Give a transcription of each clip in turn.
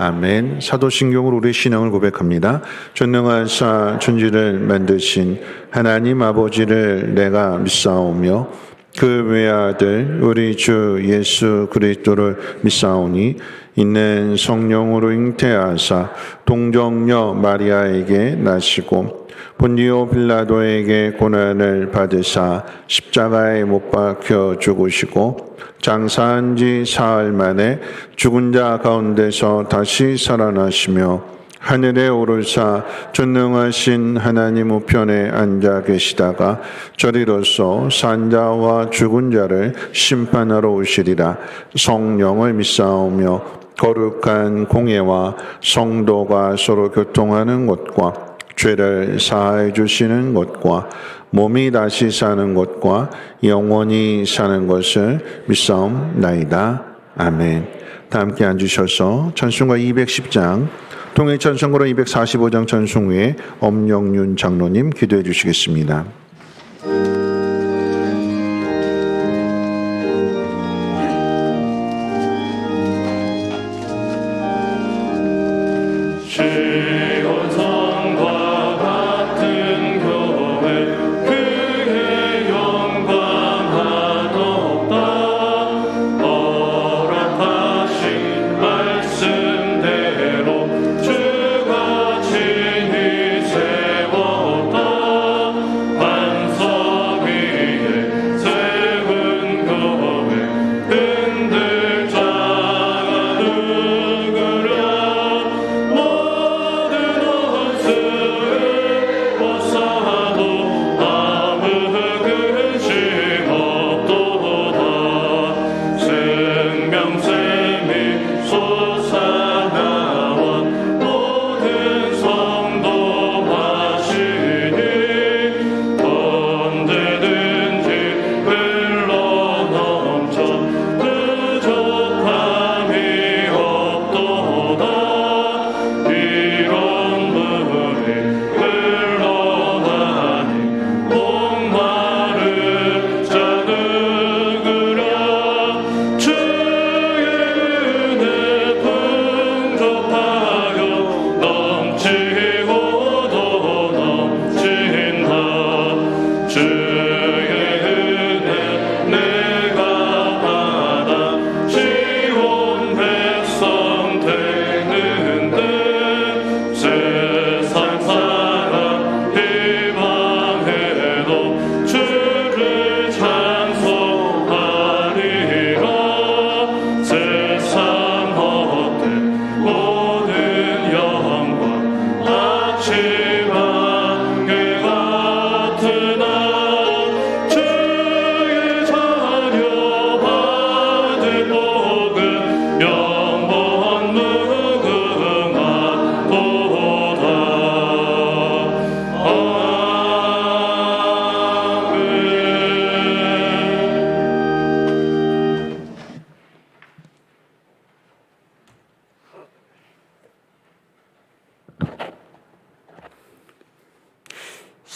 아멘. 사도신경으로 우리 신앙을 고백합니다. 전능하사 천지를 만드신 하나님 아버지를 내가 믿사오며 그 외아들 우리 주 예수 그리스도를 믿사오니 이는 성령으로 잉태하사 동정녀 마리아에게 나시고 본디오 빌라도에게 고난을 받으사 십자가에 못 박혀 죽으시고 장사한 지 사흘 만에 죽은 자 가운데서 다시 살아나시며 하늘에 오르사 전능하신 하나님 우편에 앉아 계시다가 저리로서 산자와 죽은 자를 심판하러 오시리라. 성령을 믿사오며 거룩한 공예와 성도가 서로 교통하는 것과 죄를 사하여 주시는 것과 몸이 다시 사는 것과 영원히 사는 것을 믿사옵나이다. 아멘. 다 함께 앉으셔서 찬송가 210장 통일 찬송가로 245장 찬송 후에 엄영윤 장로님 기도해 주시겠습니다.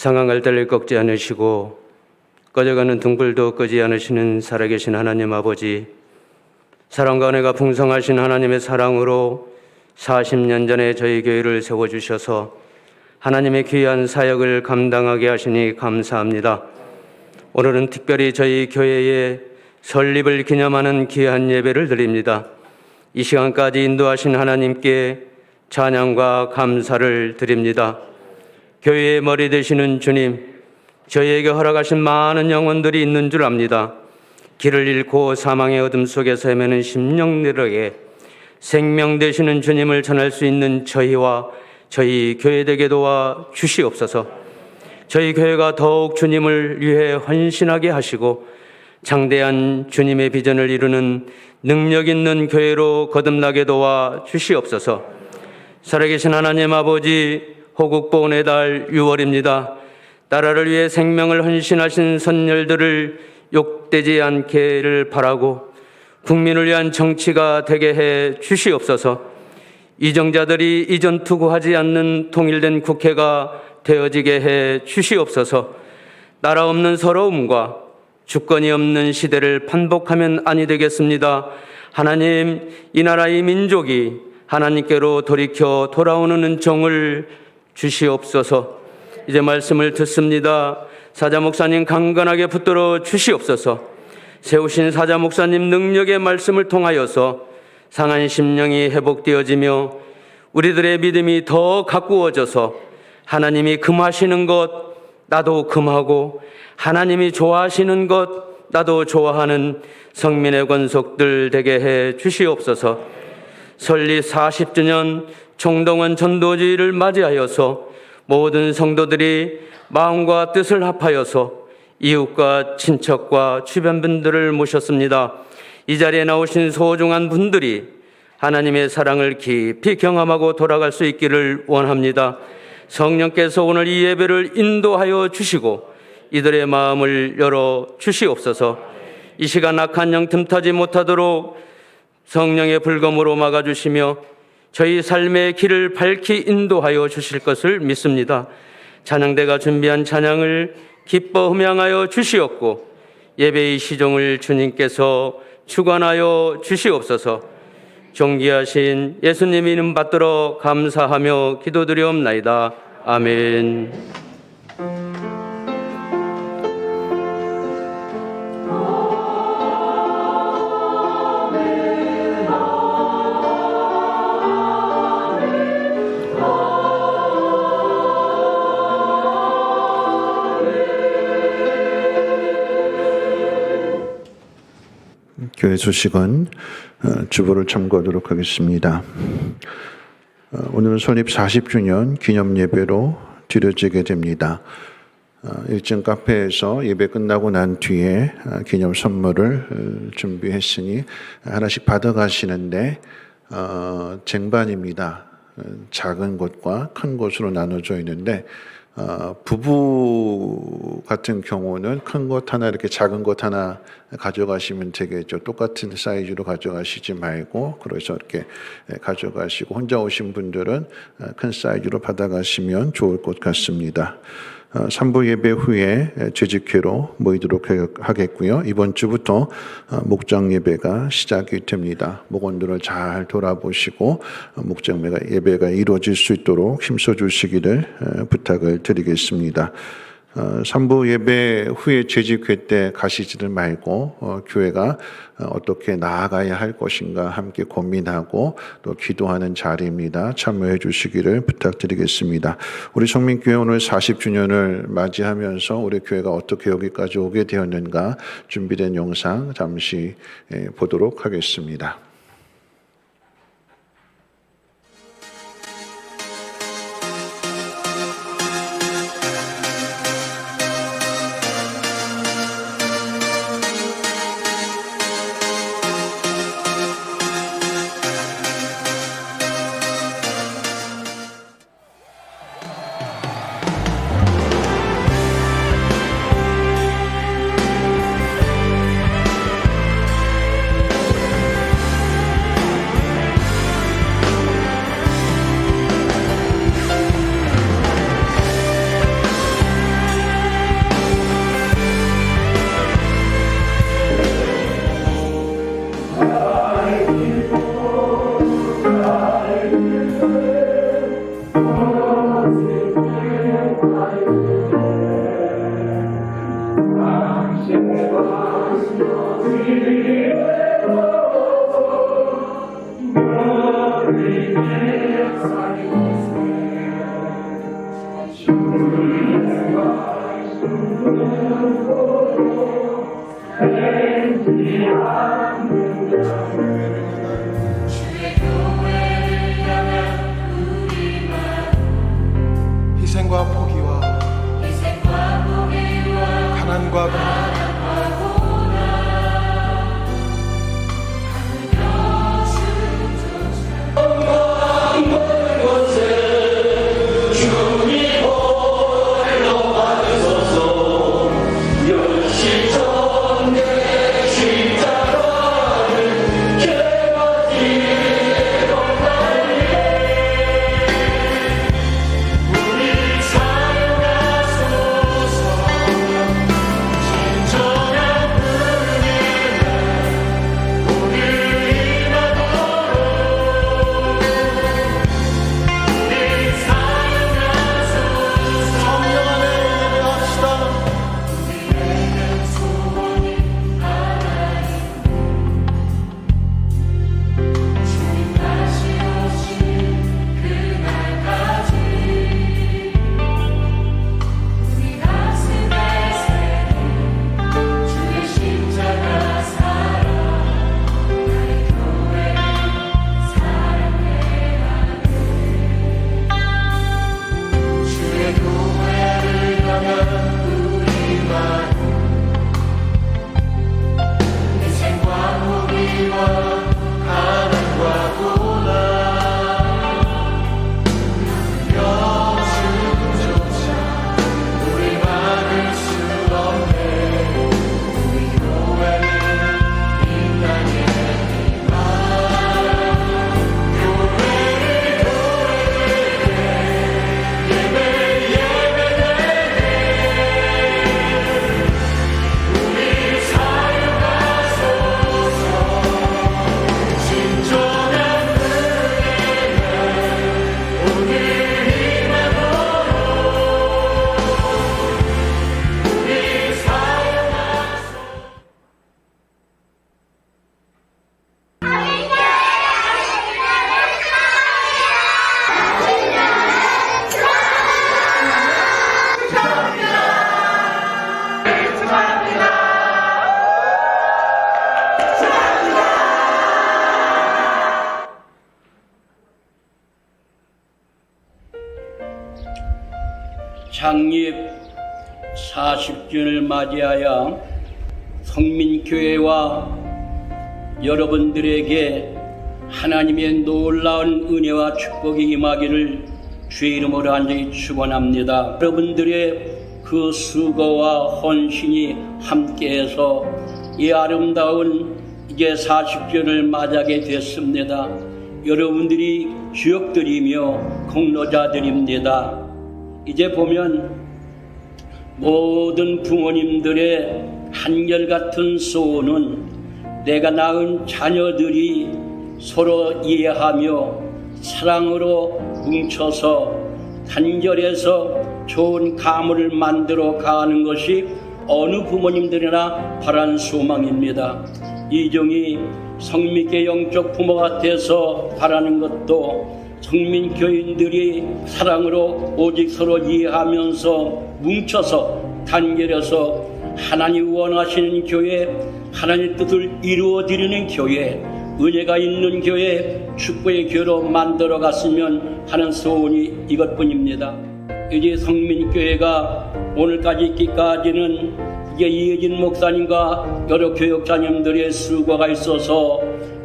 상황을 달리 꺾지 않으시고 꺼져가는 등불도 끄지 않으시는 살아계신 하나님 아버지, 사랑과 은혜가 풍성하신 하나님의 사랑으로 40년 전에 저희 교회를 세워주셔서 하나님의 귀한 사역을 감당하게 하시니 감사합니다. 오늘은 특별히 저희 교회의 설립을 기념하는 귀한 예배를 드립니다. 이 시간까지 인도하신 하나님께 찬양과 감사를 드립니다. 교회의 머리 되시는 주님, 저희에게 허락하신 많은 영혼들이 있는 줄 압니다. 길을 잃고 사망의 어둠 속에서 헤매는 심령들에게 생명 되시는 주님을 전할 수 있는 저희와 저희 교회 되게 도와 주시옵소서. 저희 교회가 더욱 주님을 위해 헌신하게 하시고 장대한 주님의 비전을 이루는 능력 있는 교회로 거듭나게 도와 주시옵소서. 살아계신 하나님 아버지, 호국보훈의 달 6월입니다. 나라를 위해 생명을 헌신하신 선열들을 욕되지 않게를 바라고 국민을 위한 정치가 되게 해 주시옵소서. 이정자들이 이전 투구하지 않는 통일된 국회가 되어지게 해 주시옵소서. 나라 없는 서러움과 주권이 없는 시대를 반복하면 아니 되겠습니다. 하나님, 이 나라 이 민족이 하나님께로 돌이켜 돌아오는 은총을 주시옵소서. 이제 말씀을 듣습니다. 사자 목사님 강건하게 붙들어 주시옵소서. 세우신 사자 목사님 능력의 말씀을 통하여서 상한 심령이 회복되어지며 우리들의 믿음이 더 가꾸어져서 하나님이 금하시는 것 나도 금하고 하나님이 좋아하시는 것 나도 좋아하는 성민의 권속들 되게 해 주시옵소서. 설립 40주년 총동원 전도주의를 맞이하여서 모든 성도들이 마음과 뜻을 합하여서 이웃과 친척과 주변 분들을 모셨습니다. 이 자리에 나오신 소중한 분들이 하나님의 사랑을 깊이 경험하고 돌아갈 수 있기를 원합니다. 성령께서 오늘 이 예배를 인도하여 주시고 이들의 마음을 열어 주시옵소서. 이 시간 악한 영 틈타지 못하도록 성령의 불검으로 막아주시며 저희 삶의 길을 밝히 인도하여 주실 것을 믿습니다. 찬양대가 준비한 찬양을 기뻐 흠양하여 주시옵고 예배의 시종을 주님께서 주관하여 주시옵소서. 존귀하신 예수님 이름 받들어 감사하며 기도드리옵나이다. 아멘. 교회 소식은 주보를 참고하도록 하겠습니다. 오늘은 설립 40주년 기념 예배로 드려지게 됩니다. 1층 카페에서 예배 끝나고 난 뒤에 기념 선물을 준비했으니 하나씩 받아가시는데 쟁반입니다. 작은 곳과 큰 곳으로 나눠져 있는데 부부 같은 경우는 큰 것 하나 이렇게 작은 것 하나 가져가시면 되겠죠. 똑같은 사이즈로 가져가시지 말고 그래서 이렇게 가져가시고 혼자 오신 분들은 큰 사이즈로 받아가시면 좋을 것 같습니다. 3부 예배 후에 재직회로 모이도록 하겠고요. 이번 주부터 목장 예배가 시작이 됩니다. 목원들을 잘 돌아보시고 목장 예배가 이루어질 수 있도록 힘써 주시기를 부탁을 드리겠습니다. 3부 예배 후에 재직회 때 가시지를 말고 교회가 어떻게 나아가야 할 것인가 함께 고민하고 또 기도하는 자리입니다. 참여해 주시기를 부탁드리겠습니다. 우리 성민교회 오늘 40주년을 맞이하면서 우리 교회가 어떻게 여기까지 오게 되었는가 준비된 영상 잠시 보도록 하겠습니다. 희생과 포기와 가난과 고난 열심히 창립 40주년을 맞이하여 성민교회와 여러분들에게 하나님의 놀라운 은혜와 축복이 임하기를 주의 이름으로 간절히 축원합니다. 여러분들의 그 수고와 헌신이 함께해서 이 아름다운 이제 40주년을 맞이하게 됐습니다. 여러분들이 주역들이며 공로자들입니다. 이제 보면 모든 부모님들의 한결같은 소원은 내가 낳은 자녀들이 서로 이해하며 사랑으로 뭉쳐서 단결해서 좋은 가문을 만들어 가는 것이 어느 부모님들이나 바라는 소망입니다. 이종이 성민교회 영적 부모가 돼서 바라는 것도 성민교인들이 사랑으로 오직 서로 이해하면서 뭉쳐서 단결해서 하나님 원하시는 교회, 하나님의 뜻을 이루어드리는 교회, 은혜가 있는 교회, 축복의 교회로 만들어 갔으면 하는 소원이 이것뿐입니다. 이제 성민교회가 오늘까지 있기까지는 이게 이혜진 목사님과 여러 교역자님들의 수고가 있어서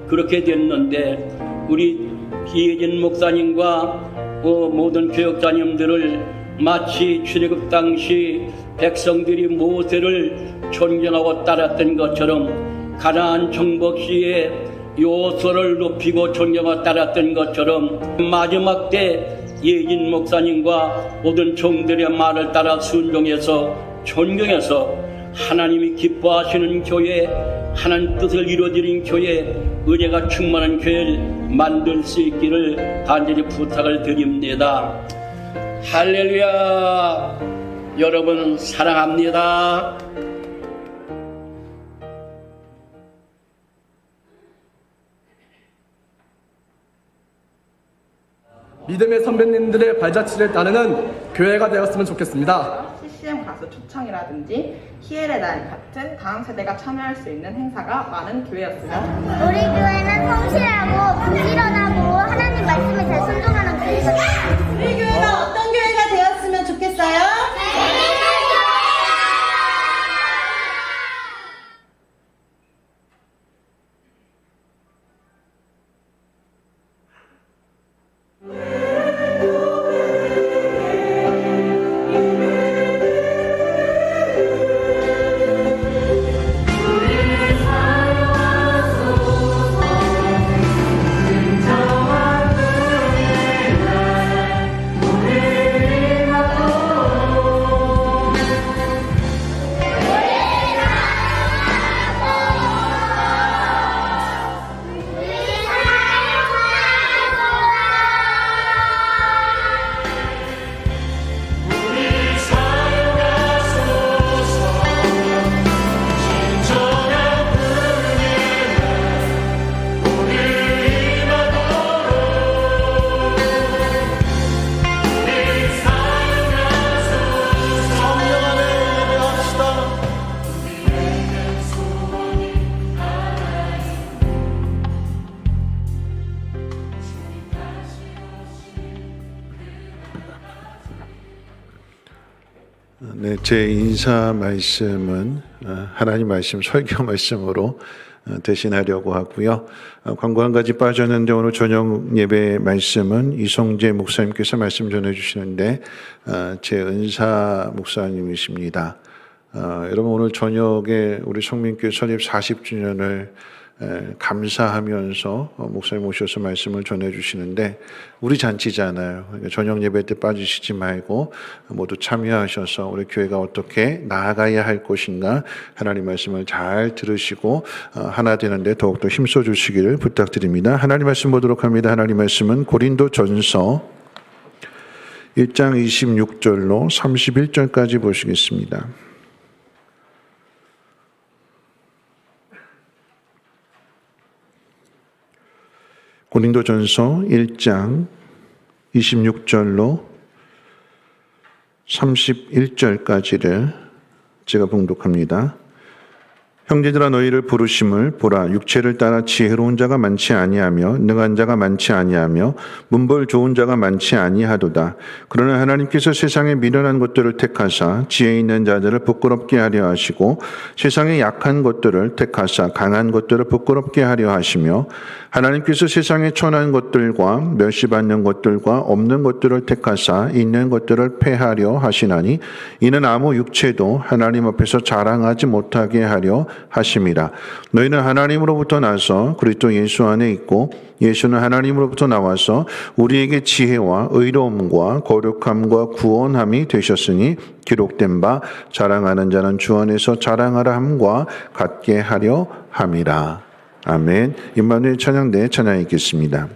그렇게 됐는데, 우리 이혜진 목사님과 모든 교역자님들을 마치 출애굽 당시 백성들이 모세를 존경하고 따랐던 것처럼, 가나안 정복 시에 요소를 높이고 존경하고 따랐던 것처럼, 마지막 때 예진 목사님과 모든 종들의 말을 따라 순종해서 존경해서 하나님이 기뻐하시는 교회, 하나님 뜻을 이루어드린 교회, 은혜가 충만한 교회를 만들 수 있기를 간절히 부탁을 드립니다. 할렐루야. 여러분 사랑합니다. 믿음의 선배님들의 발자취를 따르는 교회가 되었으면 좋겠습니다. CCM 가수 초청이라든지 희엘의 날 같은 다음 세대가 참여할 수 있는 행사가 많은 교회였습니다. 우리 교회는 성실하고 부지런하고 하나님 말씀에 잘 순종하는 교회가 되었습니다. 우리 교회가 어떤 교회가 되었으면 좋겠어요? 네, 제 인사 말씀은 하나님 말씀 설교 말씀으로 대신하려고 하고요. 광고 한 가지 빠졌는데 오늘 저녁 예배 말씀은 이성재 목사님께서 말씀 전해주시는데 제 은사 목사님이십니다. 여러분 오늘 저녁에 우리 성민교회 설립 40주년을 감사하면서 목사님 오셔서 말씀을 전해주시는데 우리 잔치잖아요. 그러니까 저녁 예배 때 빠지시지 말고 모두 참여하셔서 우리 교회가 어떻게 나아가야 할 것인가 하나님 말씀을 잘 들으시고 하나 되는데 더욱더 힘써 주시기를 부탁드립니다. 하나님 말씀 보도록 합니다. 하나님 말씀은 고린도전서 1장 26절로 31절까지 보시겠습니다. 고린도전서 1장 26절로 31절까지를 제가 봉독합니다. 형제들아 너희를 부르심을 보라 육체를 따라 지혜로운 자가 많지 아니하며 능한 자가 많지 아니하며 문벌 좋은 자가 많지 아니하도다. 그러나 하나님께서 세상에 미련한 것들을 택하사 지혜 있는 자들을 부끄럽게 하려 하시고 세상에 약한 것들을 택하사 강한 것들을 부끄럽게 하려 하시며 하나님께서 세상에 천한 것들과 멸시받는 것들과 없는 것들을 택하사 있는 것들을 패하려 하시나니 이는 아무 육체도 하나님 앞에서 자랑하지 못하게 하려 하심이라. 너희는 하나님으로부터 나서 그리스도 예수 안에 있고 예수는 하나님으로부터 나와서 우리에게 지혜와 의로움과 거룩함과 구원함이 되셨으니 기록된 바 자랑하는 자는 주 안에서 자랑하라 함과 같게 하려 함이라. 아멘. 임마누엘 찬양대 찬양이 있겠습니다.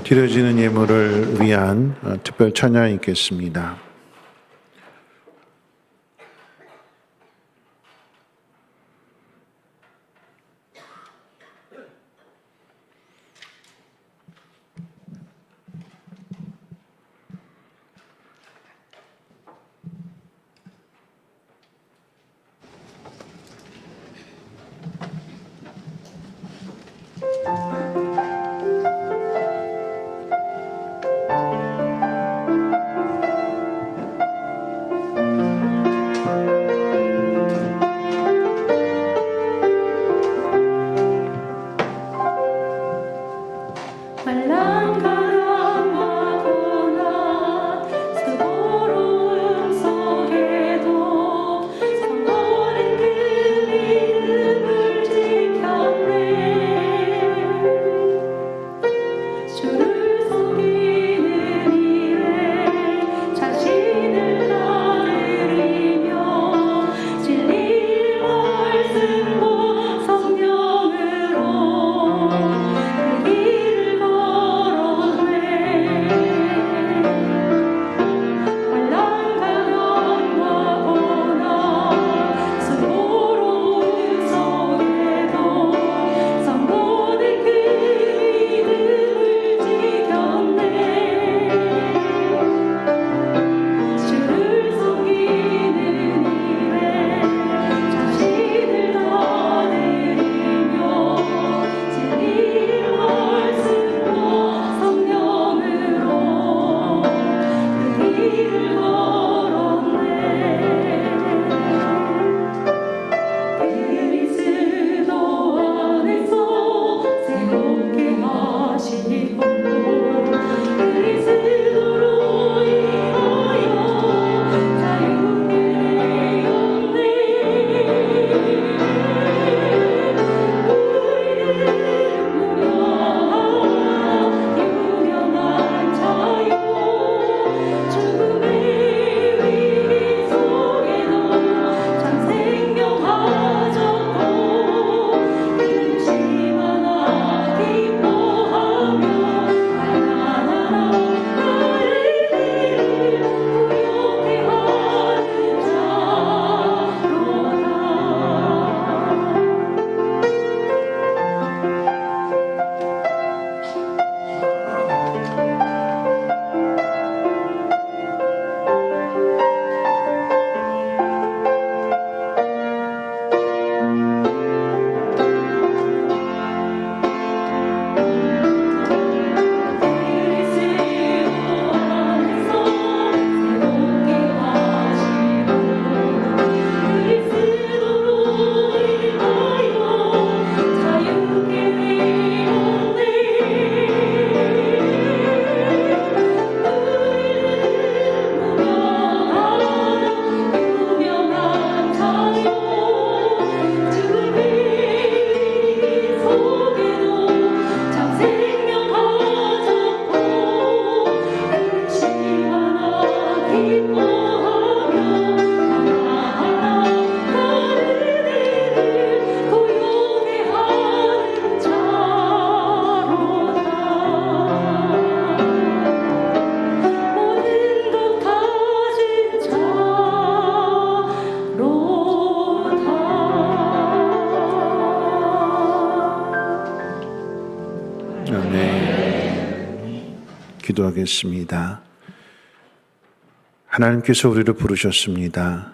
드려지는 예물을 위한 특별 찬양이 있겠습니다. 기도하겠습니다. 하나님께서 우리를 부르셨습니다.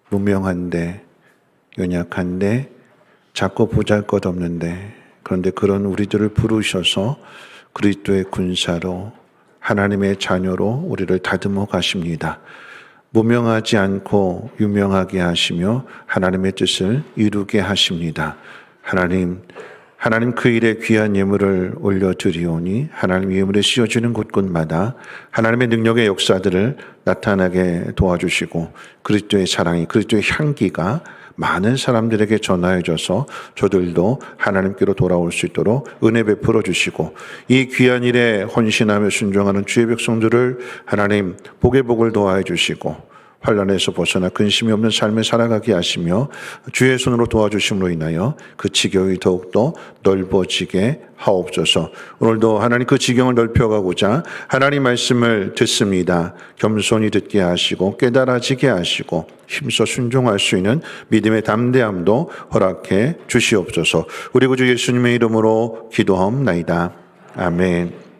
무명한데, 연약한데, 작고 보잘것없는데, 그런데 그런 우리들을 부르셔서 그리스도의 군사로, 하나님의 자녀로 우리를 다듬어 가십니다. 무명하지 않고 유명하게 하시며 하나님의 뜻을 이루게 하십니다. 하나님 그 일에 귀한 예물을 올려드리오니 하나님 예물에 씌워주는 곳곳마다 하나님의 능력의 역사들을 나타나게 도와주시고 그리스도의 사랑이, 그리스도의 향기가 많은 사람들에게 전하여져서 저들도 하나님께로 돌아올 수 있도록 은혜 베풀어 주시고 이 귀한 일에 헌신하며 순종하는 주의 백성들을 하나님 복의 복을 더하여 주시고 환난에서 벗어나 근심이 없는 삶을 살아가게 하시며 주의 손으로 도와주심으로 인하여 그 지경이 더욱더 넓어지게 하옵소서. 오늘도 하나님 그 지경을 넓혀가고자 하나님 말씀을 듣습니다. 겸손히 듣게 하시고 깨달아지게 하시고 힘써 순종할 수 있는 믿음의 담대함도 허락해 주시옵소서. 우리 구주 예수님의 이름으로 기도하옵나이다. 아멘.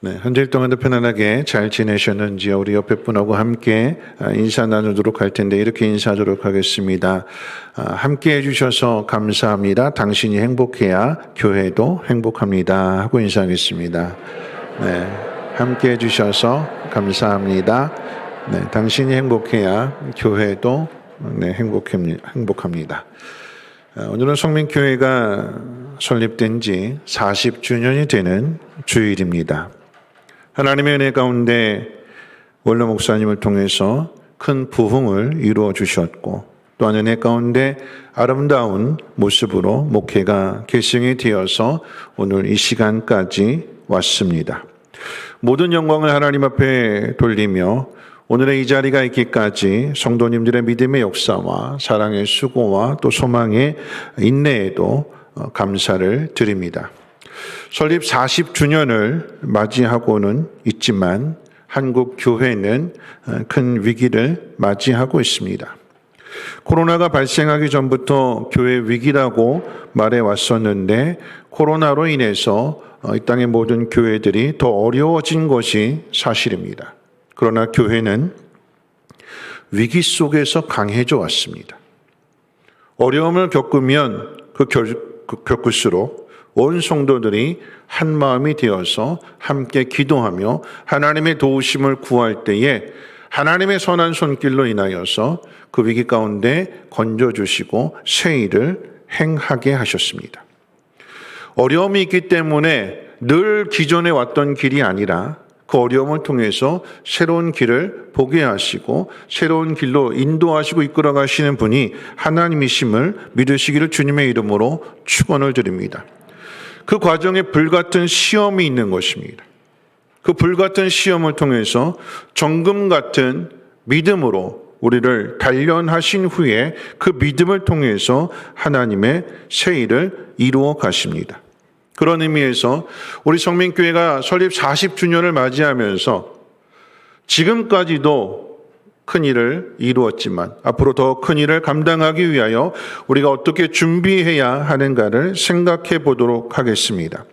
네, 한 주일 동안도 편안하게 잘 지내셨는지요? 우리 옆에 분하고 함께 인사 나누도록 할 텐데 이렇게 인사하도록 하겠습니다. 함께 해주셔서 감사합니다. 당신이 행복해야 교회도 행복합니다. 하고 인사하겠습니다. 네, 함께 해주셔서 감사합니다. 네, 당신이 행복해야 교회도 행복합니다. 오늘은 성민교회가 설립된 지 40주년이 되는 주일입니다. 하나님의 은혜 가운데 원로 목사님을 통해서 큰 부흥을 이루어 주셨고 또한 은혜 가운데 아름다운 모습으로 목회가 계승이 되어서 오늘 이 시간까지 왔습니다. 모든 영광을 하나님 앞에 돌리며 오늘의 이 자리가 있기까지 성도님들의 믿음의 역사와 사랑의 수고와 또 소망의 인내에도 감사를 드립니다. 설립 40주년을 맞이하고는 있지만 한국 교회는 큰 위기를 맞이하고 있습니다. 코로나가 발생하기 전부터 교회 위기라고 말해 왔었는데 코로나로 인해서 이 땅의 모든 교회들이 더 어려워진 것이 사실입니다. 그러나 교회는 위기 속에서 강해져 왔습니다. 어려움을 겪으면 겪을수록 온 성도들이 한 마음이 되어서 함께 기도하며 하나님의 도우심을 구할 때에 하나님의 선한 손길로 인하여서 그 위기 가운데 건져주시고 새 일을 행하게 하셨습니다. 어려움이 있기 때문에 늘 기존에 왔던 길이 아니라 그 어려움을 통해서 새로운 길을 보게 하시고 새로운 길로 인도하시고 이끌어 가시는 분이 하나님이심을 믿으시기를 주님의 이름으로 축원을 드립니다. 그 과정에 불같은 시험이 있는 것입니다. 그 불같은 시험을 통해서 정금 같은 믿음으로 우리를 단련하신 후에 그 믿음을 통해서 하나님의 새 일을 이루어 가십니다. 그런 의미에서 우리 성민교회가 설립 40주년을 맞이하면서 지금까지도 큰 일을 이루었지만 앞으로 더 큰 일을 감당하기 위하여 우리가 어떻게 준비해야 하는가를 생각해 보도록 하겠습니다.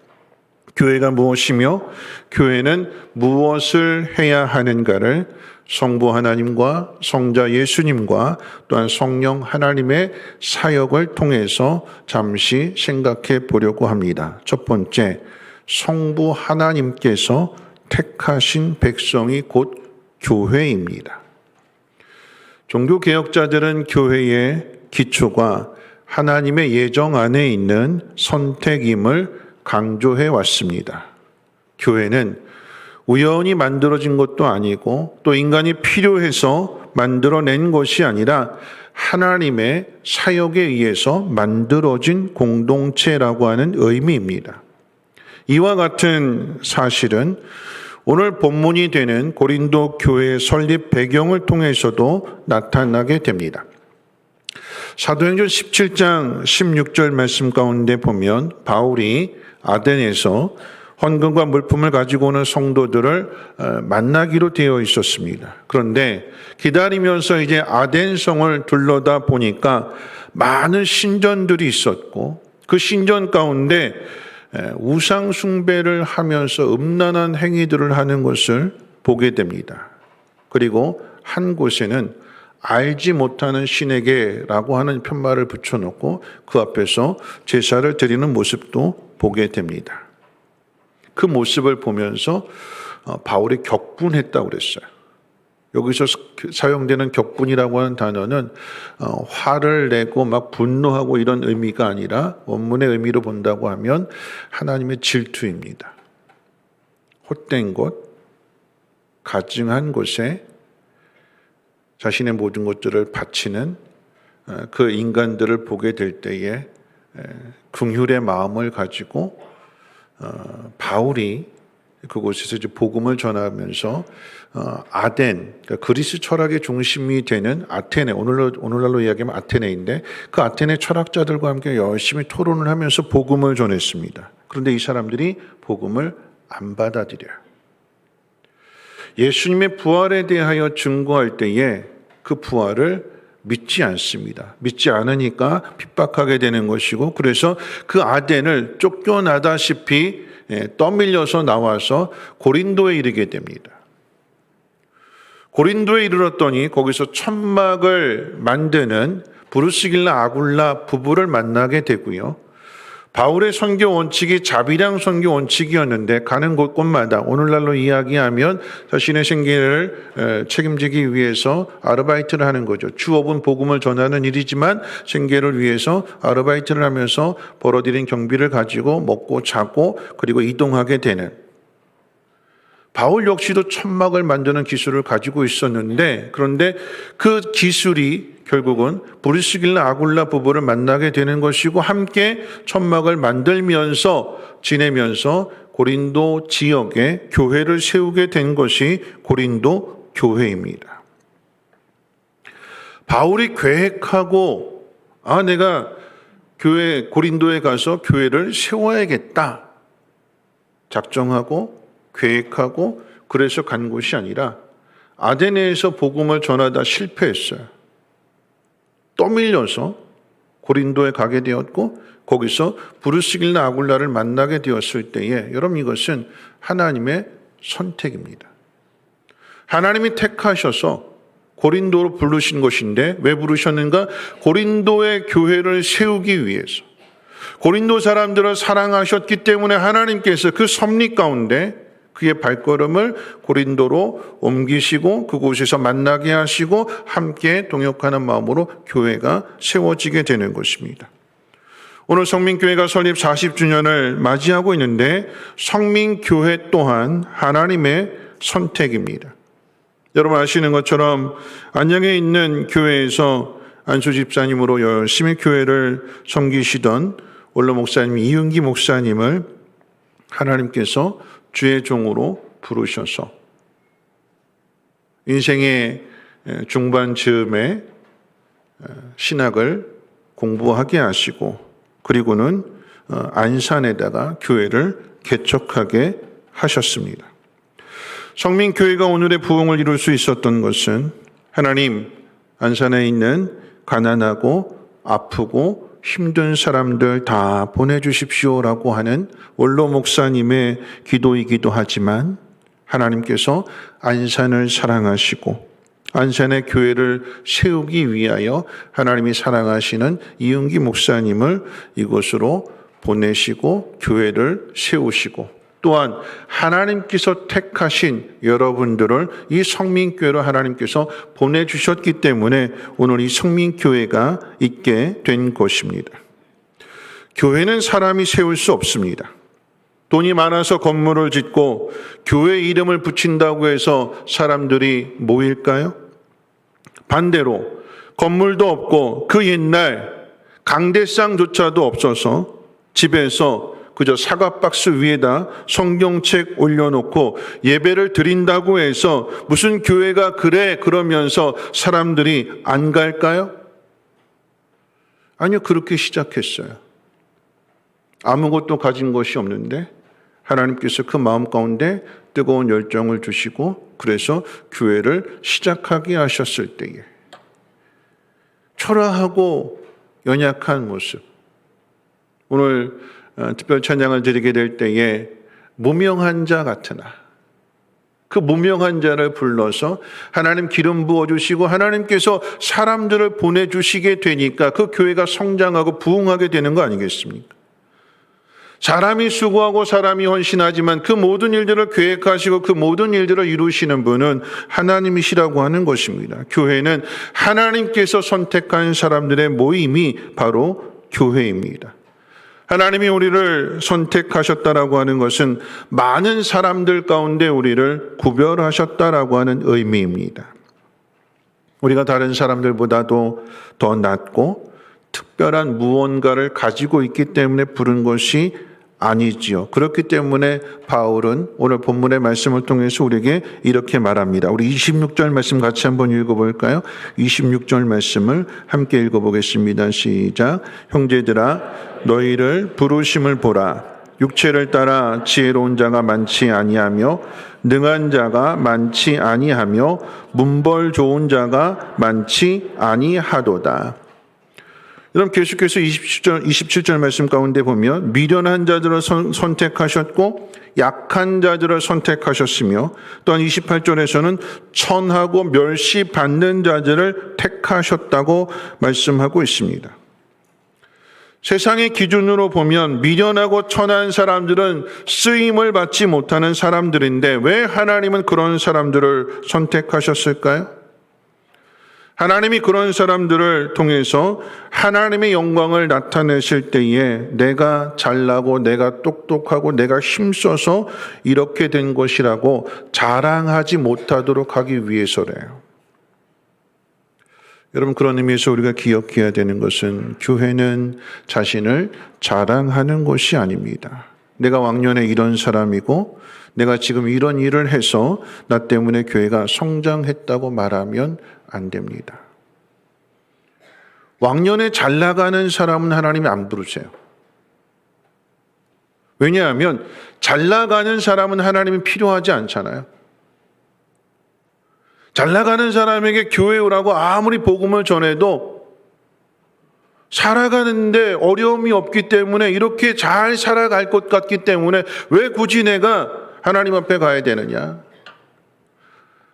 교회가 무엇이며 교회는 무엇을 해야 하는가를 성부 하나님과 성자 예수님과 또한 성령 하나님의 사역을 통해서 잠시 생각해 보려고 합니다. 첫 번째, 성부 하나님께서 택하신 백성이 곧 교회입니다. 종교개혁자들은 교회의 기초가 하나님의 예정 안에 있는 선택임을 강조해 왔습니다. 교회는 우연히 만들어진 것도 아니고 또 인간이 필요해서 만들어낸 것이 아니라 하나님의 사역에 의해서 만들어진 공동체라고 하는 의미입니다. 이와 같은 사실은 오늘 본문이 되는 고린도 교회의 설립 배경을 통해서도 나타나게 됩니다. 사도행전 17장 16절 말씀 가운데 보면 바울이 아덴에서 헌금과 물품을 가지고 오는 성도들을 만나기로 되어 있었습니다. 그런데 기다리면서 이제 아덴성을 둘러다 보니까 많은 신전들이 있었고 그 신전 가운데 우상 숭배를 하면서 음란한 행위들을 하는 것을 보게 됩니다. 그리고 한 곳에는 알지 못하는 신에게라고 하는 편말을 붙여놓고 그 앞에서 제사를 드리는 모습도 보게 됩니다. 그 모습을 보면서 바울이 격분했다고 그랬어요. 여기서 사용되는 격분이라고 하는 단어는 화를 내고 막 분노하고 이런 의미가 아니라 원문의 의미로 본다고 하면 하나님의 질투입니다. 헛된 곳, 가증한 곳에 자신의 모든 것들을 바치는 그 인간들을 보게 될 때에 긍휼의 마음을 가지고 바울이 그곳에서 이제 복음을 전하면서 아덴, 그러니까 그리스 철학의 중심이 되는 아테네, 오늘날로 이야기하면 아테네인데 그 아테네 철학자들과 함께 열심히 토론을 하면서 복음을 전했습니다. 그런데 이 사람들이 복음을 안 받아들여요. 예수님의 부활에 대하여 증거할 때에 그 부활을 믿지 않습니다. 믿지 않으니까 핍박하게 되는 것이고, 그래서 그 아덴을 쫓겨나다시피 떠밀려서 나와서 고린도에 이르게 됩니다. 고린도에 이르렀더니 거기서 천막을 만드는 브루스길라 아굴라 부부를 만나게 되고요. 바울의 선교 원칙이 자비량 선교 원칙이었는데 가는 곳곳마다 오늘날로 이야기하면 자신의 생계를 책임지기 위해서 아르바이트를 하는 거죠. 주업은 복음을 전하는 일이지만 생계를 위해서 아르바이트를 하면서 벌어들인 경비를 가지고 먹고 자고 그리고 이동하게 되는, 바울 역시도 천막을 만드는 기술을 가지고 있었는데, 그런데 그 기술이 결국은 브루스길라 아굴라 부부를 만나게 되는 것이고 함께 천막을 만들면서 지내면서 고린도 지역에 교회를 세우게 된 것이 고린도 교회입니다. 바울이 계획하고 내가 고린도에 가서 교회를 세워야겠다 작정하고 계획하고 그래서 간 곳이 아니라 아데네에서 복음을 전하다 실패했어요. 떠밀려서 고린도에 가게 되었고 거기서 브루스길라 아굴라를 만나게 되었을 때에 여러분 이것은 하나님의 선택입니다. 하나님이 택하셔서 고린도로 부르신 것인데 왜 부르셨는가? 고린도의 교회를 세우기 위해서, 고린도 사람들을 사랑하셨기 때문에 하나님께서 그 섭리 가운데 그의 발걸음을 고린도로 옮기시고 그곳에서 만나게 하시고 함께 동역하는 마음으로 교회가 세워지게 되는 것입니다. 오늘 성민교회가 설립 40주년을 맞이하고 있는데 성민교회 또한 하나님의 선택입니다. 여러분 아시는 것처럼 안양에 있는 교회에서 안수 집사님으로 열심히 교회를 섬기시던 원로 목사님 이윤기 목사님을 하나님께서 주의 종으로 부르셔서 인생의 중반 즈음에 신학을 공부하게 하시고 그리고는 안산에다가 교회를 개척하게 하셨습니다. 성민교회가 오늘의 부흥을 이룰 수 있었던 것은 하나님 안산에 있는 가난하고 아프고 힘든 사람들 다 보내주십시오라고 하는 원로 목사님의 기도이기도 하지만 하나님께서 안산을 사랑하시고 안산의 교회를 세우기 위하여 하나님이 사랑하시는 이윤기 목사님을 이곳으로 보내시고 교회를 세우시고 또한 하나님께서 택하신 여러분들을 이 성민교회로 하나님께서 보내주셨기 때문에 오늘 이 성민교회가 있게 된 것입니다. 교회는 사람이 세울 수 없습니다. 돈이 많아서 건물을 짓고 교회 이름을 붙인다고 해서 사람들이 모일까요? 반대로 건물도 없고 그 옛날 강대상조차도 없어서 집에서 그저 사과박스 위에다 성경책 올려놓고 예배를 드린다고 해서 무슨 교회가 그래 그러면서 사람들이 안 갈까요? 아니요, 그렇게 시작했어요. 아무것도 가진 것이 없는데 하나님께서 그 마음 가운데 뜨거운 열정을 주시고 그래서 교회를 시작하게 하셨을 때에 초라하고 연약한 모습, 오늘 특별 찬양을 드리게 될 때에 무명한 자 같으나 그 무명한 자를 불러서 하나님 기름 부어주시고 하나님께서 사람들을 보내주시게 되니까 그 교회가 성장하고 부흥하게 되는 거 아니겠습니까? 사람이 수고하고 사람이 헌신하지만 그 모든 일들을 계획하시고 그 모든 일들을 이루시는 분은 하나님이시라고 하는 것입니다. 교회는 하나님께서 선택한 사람들의 모임이 바로 교회입니다. 하나님이 우리를 선택하셨다라고 하는 것은 많은 사람들 가운데 우리를 구별하셨다라고 하는 의미입니다. 우리가 다른 사람들보다도 더 낫고 특별한 무언가를 가지고 있기 때문에 부른 것이 아니지요. 그렇기 때문에 바울은 오늘 본문의 말씀을 통해서 우리에게 이렇게 말합니다. 우리 26절 말씀 같이 한번 읽어볼까요? 26절 말씀을 함께 읽어보겠습니다. 시작. 형제들아 너희를 부르심을 보라. 육체를 따라 지혜로운 자가 많지 아니하며 능한 자가 많지 아니하며 문벌 좋은 자가 많지 아니하도다. 여러분 계속해서 27절 말씀 가운데 보면 미련한 자들을 선택하셨고 약한 자들을 선택하셨으며 또한 28절에서는 천하고 멸시받는 자들을 택하셨다고 말씀하고 있습니다. 세상의 기준으로 보면 미련하고 천한 사람들은 쓰임을 받지 못하는 사람들인데 왜 하나님은 그런 사람들을 선택하셨을까요? 하나님이 그런 사람들을 통해서 하나님의 영광을 나타내실 때에 내가 잘나고 내가 똑똑하고 내가 힘써서 이렇게 된 것이라고 자랑하지 못하도록 하기 위해서래요. 여러분 그런 의미에서 우리가 기억해야 되는 것은 교회는 자신을 자랑하는 것이 아닙니다. 내가 왕년에 이런 사람이고 내가 지금 이런 일을 해서 나 때문에 교회가 성장했다고 말하면 안 됩니다. 왕년에 잘 나가는 사람은 하나님이 안 부르세요. 왜냐하면 잘 나가는 사람은 하나님이 필요하지 않잖아요. 잘 나가는 사람에게 교회 오라고 아무리 복음을 전해도 살아가는데 어려움이 없기 때문에 이렇게 잘 살아갈 것 같기 때문에 왜 굳이 내가 하나님 앞에 가야 되느냐?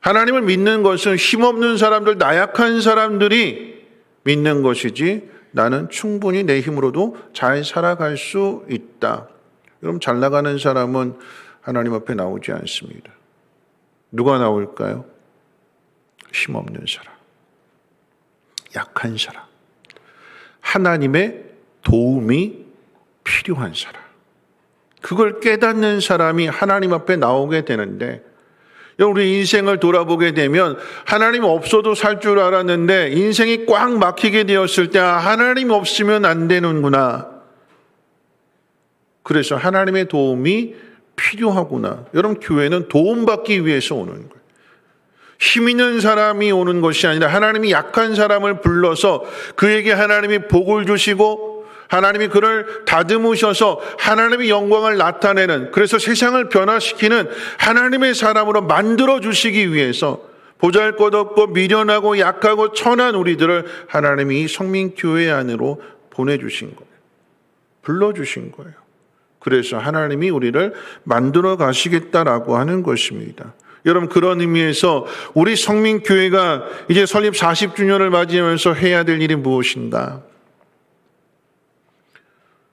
하나님을 믿는 것은 힘없는 사람들, 나약한 사람들이 믿는 것이지 나는 충분히 내 힘으로도 잘 살아갈 수 있다. 여러분 잘 나가는 사람은 하나님 앞에 나오지 않습니다. 누가 나올까요? 힘없는 사람, 약한 사람, 하나님의 도움이 필요한 사람. 그걸 깨닫는 사람이 하나님 앞에 나오게 되는데 우리 인생을 돌아보게 되면 하나님 없어도 살 줄 알았는데 인생이 꽉 막히게 되었을 때 하나님 없으면 안 되는구나. 그래서 하나님의 도움이 필요하구나. 여러분 교회는 도움받기 위해서 오는 거예요. 힘 있는 사람이 오는 것이 아니라 하나님이 약한 사람을 불러서 그에게 하나님이 복을 주시고 하나님이 그를 다듬으셔서 하나님의 영광을 나타내는, 그래서 세상을 변화시키는 하나님의 사람으로 만들어 주시기 위해서 보잘것없고 미련하고 약하고 천한 우리들을 하나님이 이 성민교회 안으로 보내주신 거예요. 불러주신 거예요. 그래서 하나님이 우리를 만들어 가시겠다라고 하는 것입니다. 여러분 그런 의미에서 우리 성민교회가 이제 설립 40주년을 맞이하면서 해야 될 일이 무엇인가?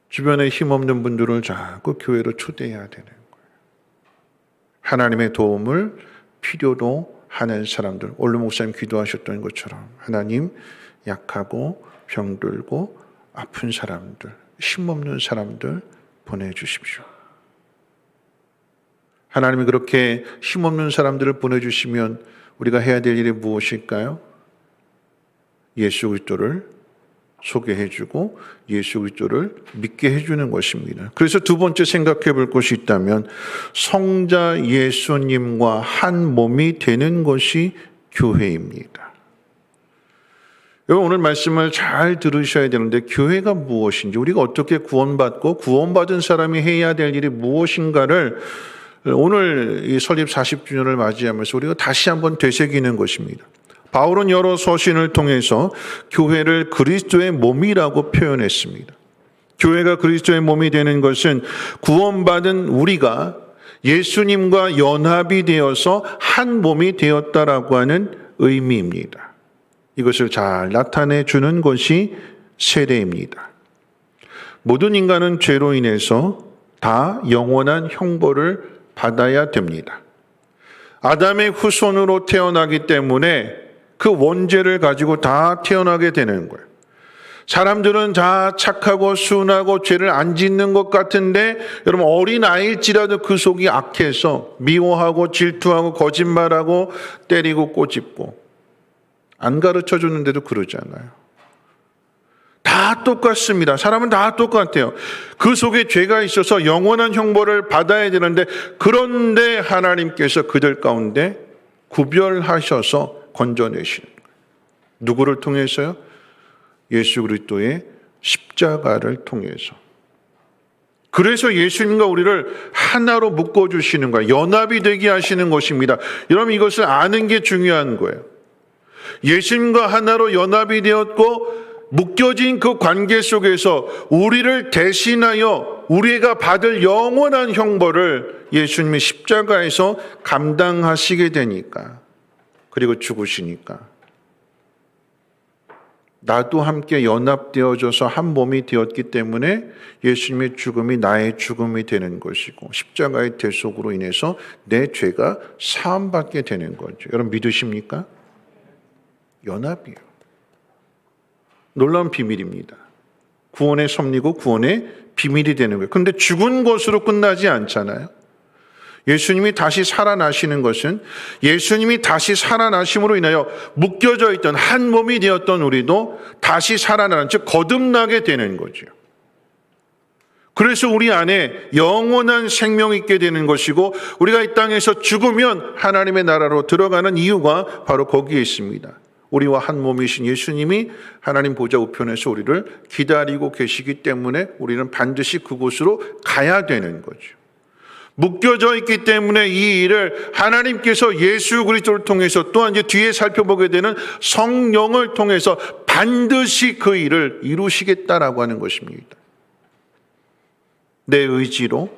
주변에 힘없는 분들을 자꾸 교회로 초대해야 되는 거예요. 하나님의 도움을 필요로 하는 사람들, 오늘 목사님 기도하셨던 것처럼 하나님 약하고 병들고 아픈 사람들, 힘없는 사람들 보내주십시오. 하나님이 그렇게 힘없는 사람들을 보내주시면 우리가 해야 될 일이 무엇일까요? 예수 그리스도를 소개해주고 예수 그리스도를 믿게 해주는 것입니다. 그래서 두 번째 생각해 볼 것이 있다면 성자 예수님과 한 몸이 되는 것이 교회입니다. 여러분 오늘 말씀을 잘 들으셔야 되는데 교회가 무엇인지, 우리가 어떻게 구원받고 구원받은 사람이 해야 될 일이 무엇인가를 오늘 이 설립 40주년을 맞이하면서 우리가 다시 한번 되새기는 것입니다. 바울은 여러 서신을 통해서 교회를 그리스도의 몸이라고 표현했습니다. 교회가 그리스도의 몸이 되는 것은 구원받은 우리가 예수님과 연합이 되어서 한 몸이 되었다라고 하는 의미입니다. 이것을 잘 나타내 주는 것이 세례입니다. 모든 인간은 죄로 인해서 다 영원한 형벌을 받아야 됩니다. 아담의 후손으로 태어나기 때문에 그 원죄를 가지고 다 태어나게 되는 거예요. 사람들은 다 착하고 순하고 죄를 안 짓는 것 같은데 여러분 어린아이일지라도 그 속이 악해서 미워하고 질투하고 거짓말하고 때리고 꼬집고 안 가르쳐 주는데도 그러잖아요. 다 똑같습니다. 사람은 다 똑같아요. 그 속에 죄가 있어서 영원한 형벌을 받아야 되는데 그런데 하나님께서 그들 가운데 구별하셔서 건져내시는 거예요. 누구를 통해서요? 예수 그리스도의 십자가를 통해서. 그래서 예수님과 우리를 하나로 묶어주시는 거예요. 연합이 되게 하시는 것입니다. 여러분 이것을 아는 게 중요한 거예요. 예수님과 하나로 연합이 되었고 묶여진 그 관계 속에서 우리를 대신하여 우리가 받을 영원한 형벌을 예수님의 십자가에서 감당하시게 되니까, 그리고 죽으시니까 나도 함께 연합되어져서 한 몸이 되었기 때문에 예수님의 죽음이 나의 죽음이 되는 것이고 십자가의 대속으로 인해서 내 죄가 사함받게 되는 거죠. 여러분 믿으십니까? 연합이에요. 놀라운 비밀입니다. 구원의 섭리고 구원의 비밀이 되는 거예요. 그런데 죽은 것으로 끝나지 않잖아요. 예수님이 다시 살아나시는 것은 예수님이 다시 살아나심으로 인하여 묶여져 있던 한 몸이 되었던 우리도 다시 살아나는, 즉 거듭나게 되는 거죠. 그래서 우리 안에 영원한 생명이 있게 되는 것이고 우리가 이 땅에서 죽으면 하나님의 나라로 들어가는 이유가 바로 거기에 있습니다. 우리와 한 몸이신 예수님이 하나님 보좌 우편에서 우리를 기다리고 계시기 때문에 우리는 반드시 그곳으로 가야 되는 거죠. 묶여져 있기 때문에 이 일을 하나님께서 예수 그리스도를 통해서 또한 이제 뒤에 살펴보게 되는 성령을 통해서 반드시 그 일을 이루시겠다라고 하는 것입니다. 내 의지로,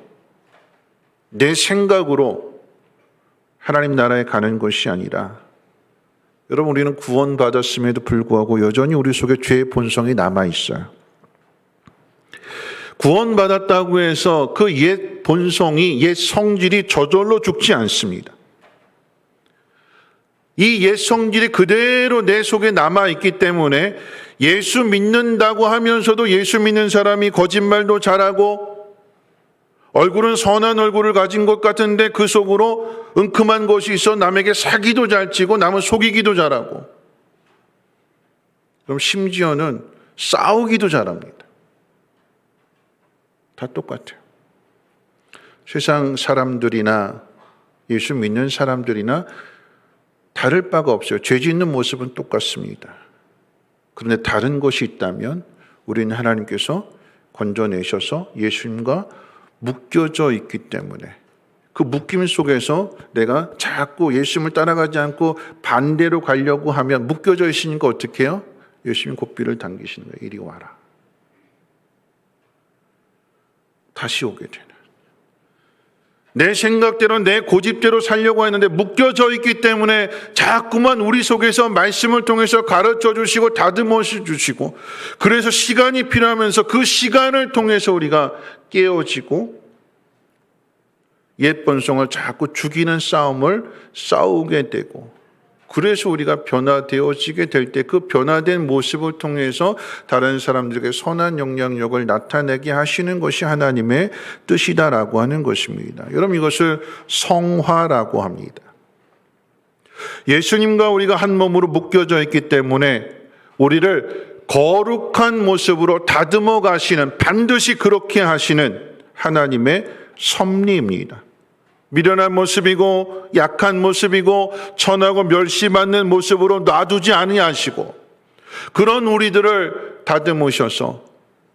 내 생각으로 하나님 나라에 가는 것이 아니라, 여러분 우리는 구원받았음에도 불구하고 여전히 우리 속에 죄의 본성이 남아있어요. 구원받았다고 해서 그 옛 본성이, 옛 성질이 저절로 죽지 않습니다. 이 옛 성질이 그대로 내 속에 남아있기 때문에 예수 믿는다고 하면서도 예수 믿는 사람이 거짓말도 잘하고 얼굴은 선한 얼굴을 가진 것 같은데 그 속으로 은큼한 것이 있어 남에게 사기도 잘 치고 남을 속이기도 잘하고, 그럼 심지어는 싸우기도 잘합니다. 다 똑같아요. 세상 사람들이나 예수 믿는 사람들이나 다를 바가 없어요. 죄 짓는 모습은 똑같습니다. 그런데 다른 것이 있다면 우리는 하나님께서 건져내셔서 예수님과 묶여져 있기 때문에 그 묶임 속에서 내가 자꾸 예수님을 따라가지 않고 반대로 가려고 하면 묶여져 있으니까 어떻게 해요? 예수님 고삐를 당기시는 거예요. 이리 와라. 다시 오게 되는. 내 생각대로 내 고집대로 살려고 했는데 묶여져 있기 때문에 자꾸만 우리 속에서 말씀을 통해서 가르쳐 주시고 다듬어 주시고, 그래서 시간이 필요하면서 그 시간을 통해서 우리가 깨어지고 옛 본성을 자꾸 죽이는 싸움을 싸우게 되고, 그래서 우리가 변화되어지게 될 때 그 변화된 모습을 통해서 다른 사람들에게 선한 영향력을 나타내게 하시는 것이 하나님의 뜻이다라고 하는 것입니다. 여러분 이것을 성화라고 합니다. 예수님과 우리가 한 몸으로 묶여져 있기 때문에 우리를 거룩한 모습으로 다듬어 가시는, 반드시 그렇게 하시는 하나님의 섭리입니다. 미련한 모습이고 약한 모습이고 천하고 멸시받는 모습으로 놔두지 아니하시고 그런 우리들을 다듬으셔서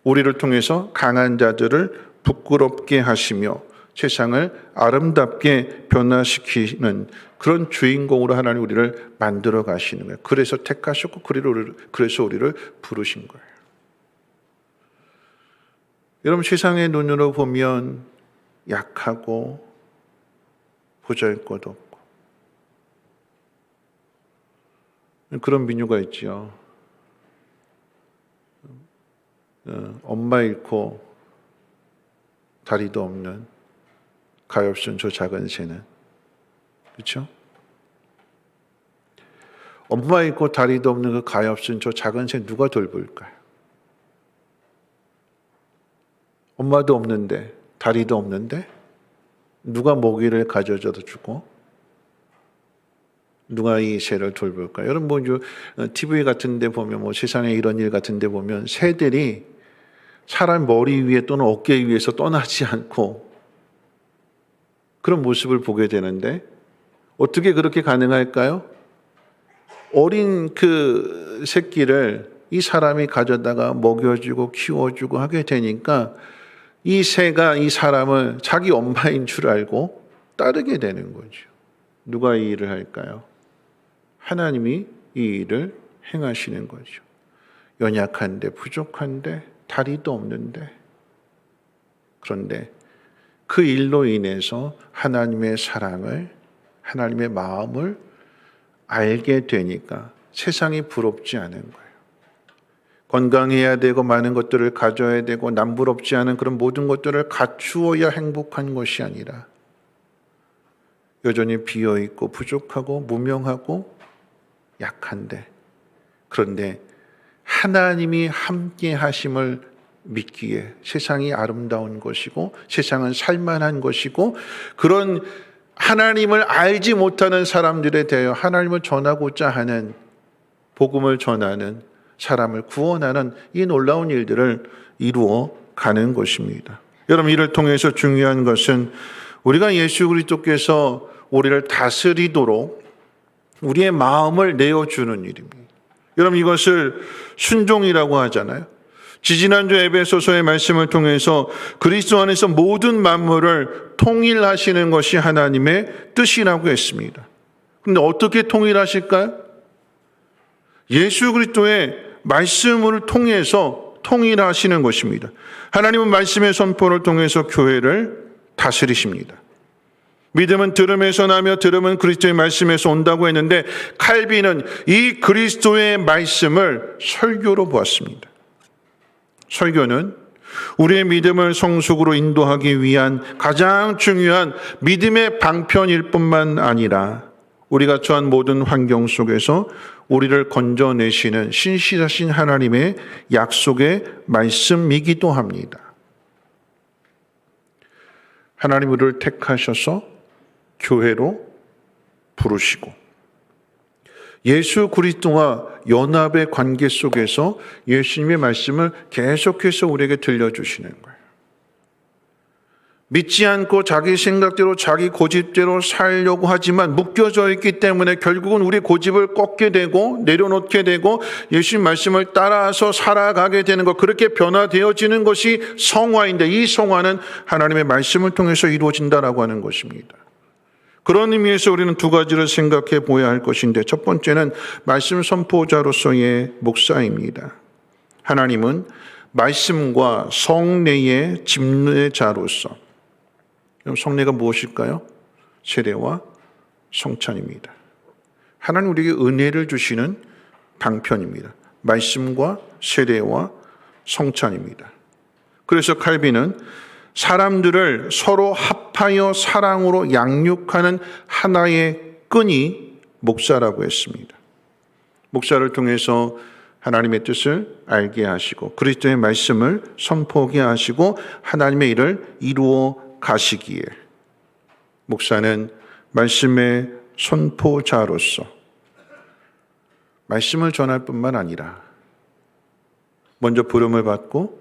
우리를 통해서 강한 자들을 부끄럽게 하시며 세상을 아름답게 변화시키는 그런 주인공으로 하나님 우리를 만들어 가시는 거예요. 그래서 택하셨고 그래서 우리를 부르신 거예요. 여러분, 세상의 눈으로 보면 약하고 보잘것없고 그런 민요가 있지요. 엄마 잃고 다리도 없는 가엾은 저 작은 새는, 그렇죠? 엄마 잃고 다리도 없는 그 가엾은 저 작은 새 누가 돌볼까요? 엄마도 없는데 다리도 없는데 누가 먹이를 가져다 주고 누가 이 새를 돌볼까요? 여러분, 뭐 TV 같은 데 보면, 뭐 세상에 이런 일 같은 데 보면 새들이 사람 머리 위에 또는 어깨 위에서 떠나지 않고 그런 모습을 보게 되는데, 어떻게 그렇게 가능할까요? 어린 그 새끼를 이 사람이 가져다가 먹여주고 키워주고 하게 되니까 이 새가 이 사람을 자기 엄마인 줄 알고 따르게 되는 거죠. 누가 이 일을 할까요? 하나님이 이 일을 행하시는 거죠. 연약한데, 부족한데, 다리도 없는데, 그런데 그 일로 인해서 하나님의 사랑을, 하나님의 마음을 알게 되니까 세상이 부럽지 않은 거예요. 건강해야 되고 많은 것들을 가져야 되고 남부럽지 않은 그런 모든 것들을 갖추어야 행복한 것이 아니라 여전히 비어있고 부족하고 무명하고 약한데, 그런데 하나님이 함께 하심을 믿기에 세상이 아름다운 것이고 세상은 살만한 것이고, 그런 하나님을 알지 못하는 사람들에 대하여 하나님을 전하고자 하는, 복음을 전하는, 사람을 구원하는 이 놀라운 일들을 이루어 가는 것입니다. 여러분, 이를 통해서 중요한 것은 우리가 예수 그리스도께서 우리를 다스리도록 우리의 마음을 내어주는 일입니다. 여러분, 이것을 순종이라고 하잖아요. 지지난주 에베소서의 말씀을 통해서 그리스도 안에서 모든 만물을 통일하시는 것이 하나님의 뜻이라고 했습니다. 그런데 어떻게 통일하실까요? 예수 그리스도의 말씀을 통해서 통일하시는 것입니다. 하나님은 말씀의 선포를 통해서 교회를 다스리십니다. 믿음은 들음에서 나며 들음은 그리스도의 말씀에서 온다고 했는데, 칼빈은 이 그리스도의 말씀을 설교로 보았습니다. 설교는 우리의 믿음을 성숙으로 인도하기 위한 가장 중요한 믿음의 방편일 뿐만 아니라 우리가 처한 모든 환경 속에서 우리를 건져내시는 신실하신 하나님의 약속의 말씀이기도 합니다. 하나님 우리를 택하셔서 교회로 부르시고 예수 그리스도와 연합의 관계 속에서 예수님의 말씀을 계속해서 우리에게 들려주시는 거예요. 믿지 않고 자기 생각대로 자기 고집대로 살려고 하지만 묶여져 있기 때문에 결국은 우리 고집을 꺾게 되고 내려놓게 되고 예수님 말씀을 따라서 살아가게 되는 것, 그렇게 변화되어지는 것이 성화인데, 이 성화는 하나님의 말씀을 통해서 이루어진다라고 하는 것입니다. 그런 의미에서 우리는 두 가지를 생각해 보아야 할 것인데, 첫 번째는 말씀 선포자로서의 목사입니다. 하나님은 말씀과 성례의 집례자로서, 성례가 무엇일까요? 세례와 성찬입니다. 하나님 우리에게 은혜를 주시는 방편입니다. 말씀과 세례와 성찬입니다. 그래서 칼빈은 사람들을 서로 합하여 사랑으로 양육하는 하나의 끈이 목사라고 했습니다. 목사를 통해서 하나님의 뜻을 알게 하시고 그리스도의 말씀을 선포하게 하시고 하나님의 일을 이루어 가시기에 목사는 말씀의 선포자로서 말씀을 전할 뿐만 아니라 먼저 부름을 받고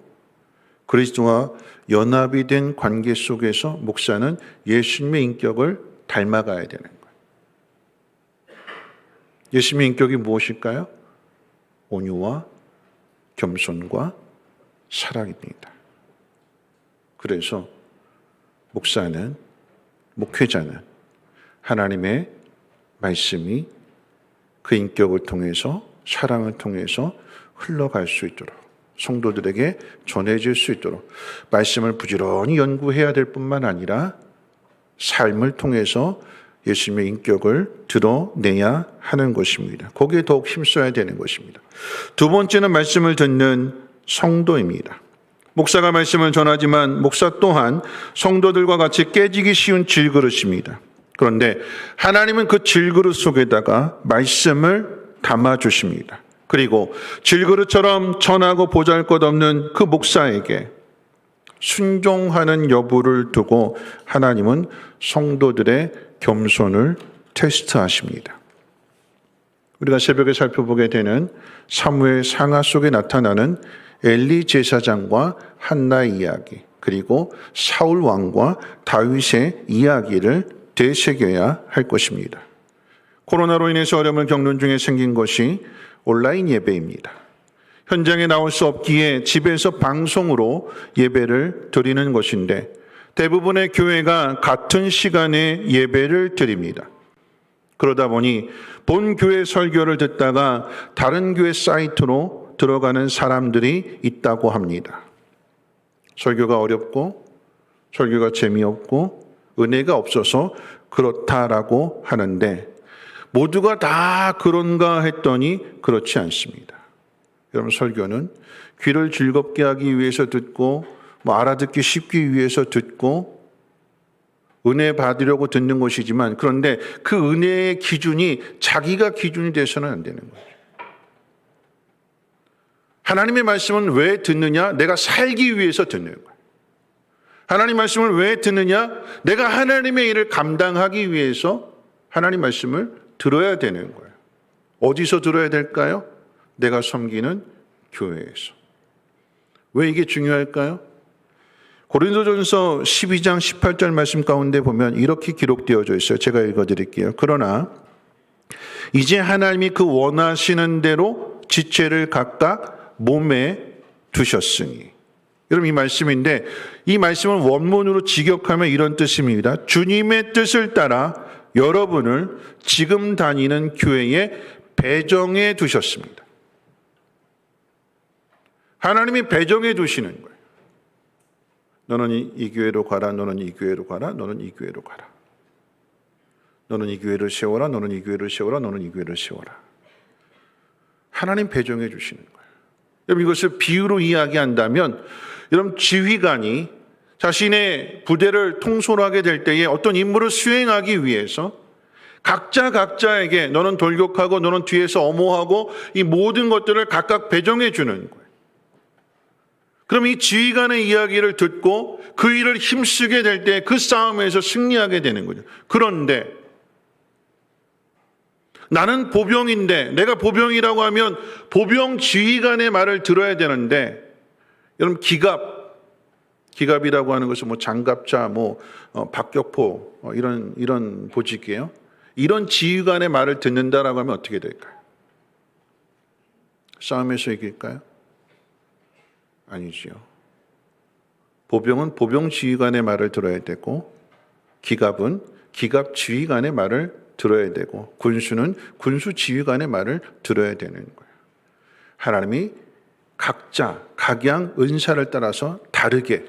그리스도와 연합이 된 관계 속에서 목사는 예수님의 인격을 닮아가야 되는 거예요. 예수님의 인격이 무엇일까요? 온유와 겸손과 사랑입니다. 그래서 목사는, 목회자는 하나님의 말씀이 그 인격을 통해서, 사랑을 통해서 흘러갈 수 있도록 성도들에게 전해질 수 있도록 말씀을 부지런히 연구해야 될 뿐만 아니라 삶을 통해서 예수님의 인격을 드러내야 하는 것입니다. 거기에 더욱 힘써야 되는 것입니다. 두 번째는 말씀을 듣는 성도입니다. 목사가 말씀을 전하지만 목사 또한 성도들과 같이 깨지기 쉬운 질그릇입니다. 그런데 하나님은 그 질그릇 속에다가 말씀을 담아주십니다. 그리고 질그릇처럼 천하고 보잘것없는 그 목사에게 순종하는 여부를 두고 하나님은 성도들의 겸손을 테스트하십니다. 우리가 새벽에 살펴보게 되는 사무엘 상하 속에 나타나는 엘리 제사장과 한나의 이야기, 그리고 사울 왕과 다윗의 이야기를 되새겨야 할 것입니다. 코로나로 인해서 어려움을 겪는 중에 생긴 것이 온라인 예배입니다. 현장에 나올 수 없기에 집에서 방송으로 예배를 드리는 것인데 대부분의 교회가 같은 시간에 예배를 드립니다. 그러다 보니 본 교회 설교를 듣다가 다른 교회 사이트로 들어가는 사람들이 있다고 합니다. 설교가 어렵고 설교가 재미없고 은혜가 없어서 그렇다라고 하는데 모두가 다 그런가 했더니 그렇지 않습니다. 여러분, 설교는 귀를 즐겁게 하기 위해서 듣고 알아듣기 쉽기 위해서 듣고 은혜 받으려고 듣는 것이지만, 그런데 그 은혜의 기준이 자기가 기준이 돼서는 안 되는 거예요. 하나님의 말씀은 왜 듣느냐? 내가 살기 위해서 듣는 거예요. 하나님 말씀을 왜 듣느냐? 내가 하나님의 일을 감당하기 위해서 하나님 말씀을 들어야 되는 거예요. 어디서 들어야 될까요? 내가 섬기는 교회에서. 왜 이게 중요할까요? 고린도전서 12장 18절 말씀 가운데 보면 이렇게 기록되어져 있어요. 제가 읽어드릴게요. 그러나 이제 하나님이 그 원하시는 대로 지체를 각각 몸에 두셨으니. 여러분, 이 말씀인데 이 말씀을 원문으로 직역하면 이런 뜻입니다. 주님의 뜻을 따라 여러분을 지금 다니는 교회에 배정해 두셨습니다. 하나님이 배정해 두시는 거예요. 너는 이 교회로 가라, 너는 이 교회로 가라, 너는 이 교회로 가라. 너는 이 교회를 세워라, 너는 이 교회를 세워라, 너는 이 교회를 세워라. 하나님 배정해 주시는 거예요. 여러분, 이것을 비유로 이야기한다면, 여러분, 지휘관이 자신의 부대를 통솔하게 될 때에 어떤 임무를 수행하기 위해서 각자에게 너는 돌격하고 너는 뒤에서 엄호하고 이 모든 것들을 각각 배정해 주는 거예요. 그럼 이 지휘관의 이야기를 듣고 그 일을 힘쓰게 될 때 그 싸움에서 승리하게 되는 거죠. 그런데 나는 보병인데, 내가 보병이라고 하면 보병 지휘관의 말을 들어야 되는데, 여러분, 기갑이라고 하는 것은 장갑차, 박격포, 이런 보직이에요. 이런 지휘관의 말을 듣는다라고 하면 어떻게 될까요? 싸움에서 이길까요? 아니지요. 보병은 보병 지휘관의 말을 들어야 되고, 기갑은 기갑 지휘관의 말을 들어야 되고, 군수는 군수 지휘관의 말을 들어야 되는 거예요. 하나님이 각자 각양 은사를 따라서 다르게,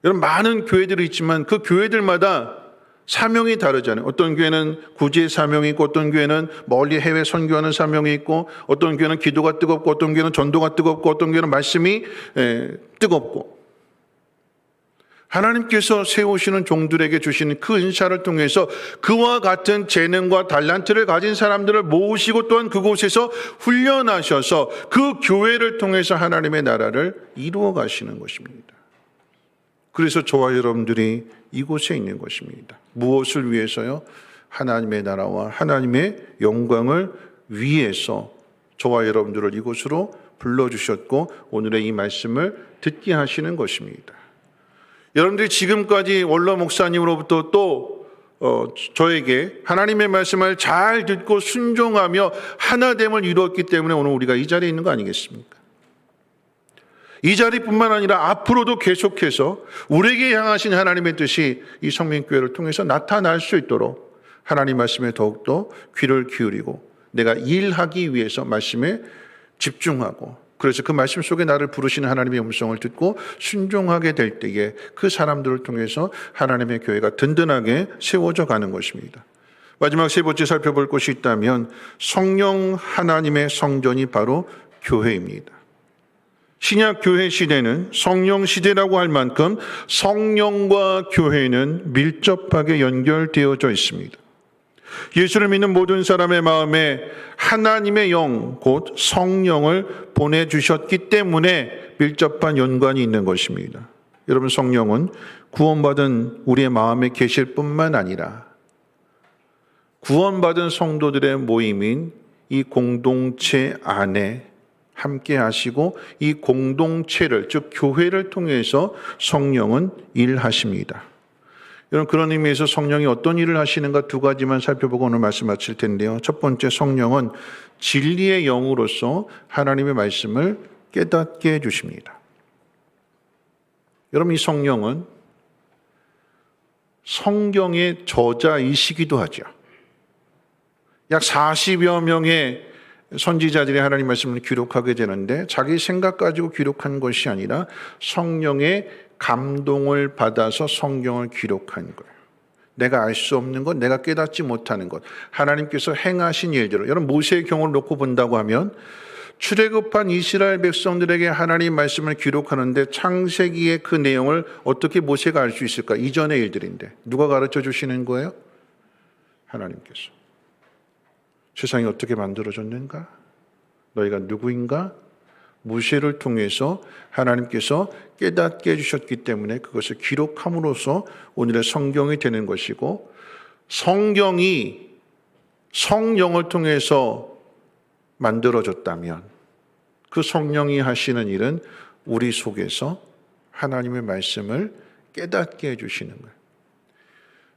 여러분, 많은 교회들이 있지만 그 교회들마다 사명이 다르잖아요. 어떤 교회는 구제의 사명이 있고, 어떤 교회는 멀리 해외 선교하는 사명이 있고, 어떤 교회는 기도가 뜨겁고, 어떤 교회는 전도가 뜨겁고, 어떤 교회는 말씀이 뜨겁고. 하나님께서 세우시는 종들에게 주시는 그 은사를 통해서 그와 같은 재능과 달란트를 가진 사람들을 모으시고, 또한 그곳에서 훈련하셔서 그 교회를 통해서 하나님의 나라를 이루어 가시는 것입니다. 그래서 저와 여러분들이 이곳에 있는 것입니다. 무엇을 위해서요? 하나님의 나라와 하나님의 영광을 위해서 저와 여러분들을 이곳으로 불러주셨고 오늘의 이 말씀을 듣게 하시는 것입니다. 여러분들이 지금까지 원로 목사님으로부터 또 저에게 하나님의 말씀을 잘 듣고 순종하며 하나됨을 이루었기 때문에 오늘 우리가 이 자리에 있는 거 아니겠습니까? 이 자리뿐만 아니라 앞으로도 계속해서 우리에게 향하신 하나님의 뜻이 이 성민교회를 통해서 나타날 수 있도록 하나님 말씀에 더욱더 귀를 기울이고 내가 일하기 위해서 말씀에 집중하고 그래서 그 말씀 속에 나를 부르시는 하나님의 음성을 듣고 순종하게 될 때에 그 사람들을 통해서 하나님의 교회가 든든하게 세워져 가는 것입니다. 마지막 세 번째 살펴볼 것이 있다면 성령 하나님의 성전이 바로 교회입니다. 신약 교회 시대는 성령 시대라고 할 만큼 성령과 교회는 밀접하게 연결되어져 있습니다. 예수를 믿는 모든 사람의 마음에 하나님의 영, 곧 성령을 보내주셨기 때문에 밀접한 연관이 있는 것입니다. 여러분, 성령은 구원받은 우리의 마음에 계실 뿐만 아니라 구원받은 성도들의 모임인 이 공동체 안에 함께 하시고 이 공동체를, 즉 교회를 통해서 성령은 일하십니다. 여러분, 그런 의미에서 성령이 어떤 일을 하시는가 두 가지만 살펴보고 오늘 말씀 마칠 텐데요. 첫 번째, 성령은 진리의 영으로서 하나님의 말씀을 깨닫게 해주십니다. 여러분, 이 성령은 성경의 저자이시기도 하죠. 약 40여 명의 선지자들이 하나님 말씀을 기록하게 되는데 자기 생각 가지고 기록한 것이 아니라 성령의 감동을 받아서 성경을 기록한 거예요. 내가 알 수 없는 것, 내가 깨닫지 못하는 것, 하나님께서 행하신 일들을, 여러분 모세의 경우를 놓고 본다고 하면 출애굽한 이스라엘 백성들에게 하나님 말씀을 기록하는데 창세기의 그 내용을 어떻게 모세가 알 수 있을까? 이전의 일들인데 누가 가르쳐 주시는 거예요? 하나님께서. 세상이 어떻게 만들어졌는가? 너희가 누구인가? 모세를 통해서 하나님께서 깨닫게 해주셨기 때문에 그것을 기록함으로써 오늘의 성경이 되는 것이고, 성경이 성령을 통해서 만들어졌다면 그 성령이 하시는 일은 우리 속에서 하나님의 말씀을 깨닫게 해주시는 거예요.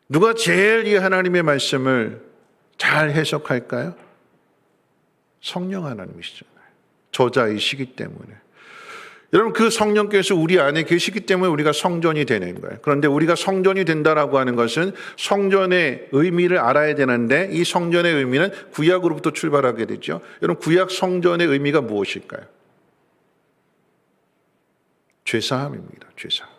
누가 제일 이 하나님의 말씀을 잘 해석할까요? 성령 하나님이시잖아요. 저자이시기 때문에. 여러분, 그 성령께서 우리 안에 계시기 때문에 우리가 성전이 되는 거예요. 그런데 우리가 성전이 된다라고 하는 것은 성전의 의미를 알아야 되는데 이 성전의 의미는 구약으로부터 출발하게 되죠. 여러분, 구약 성전의 의미가 무엇일까요? 죄사함입니다. 죄사함.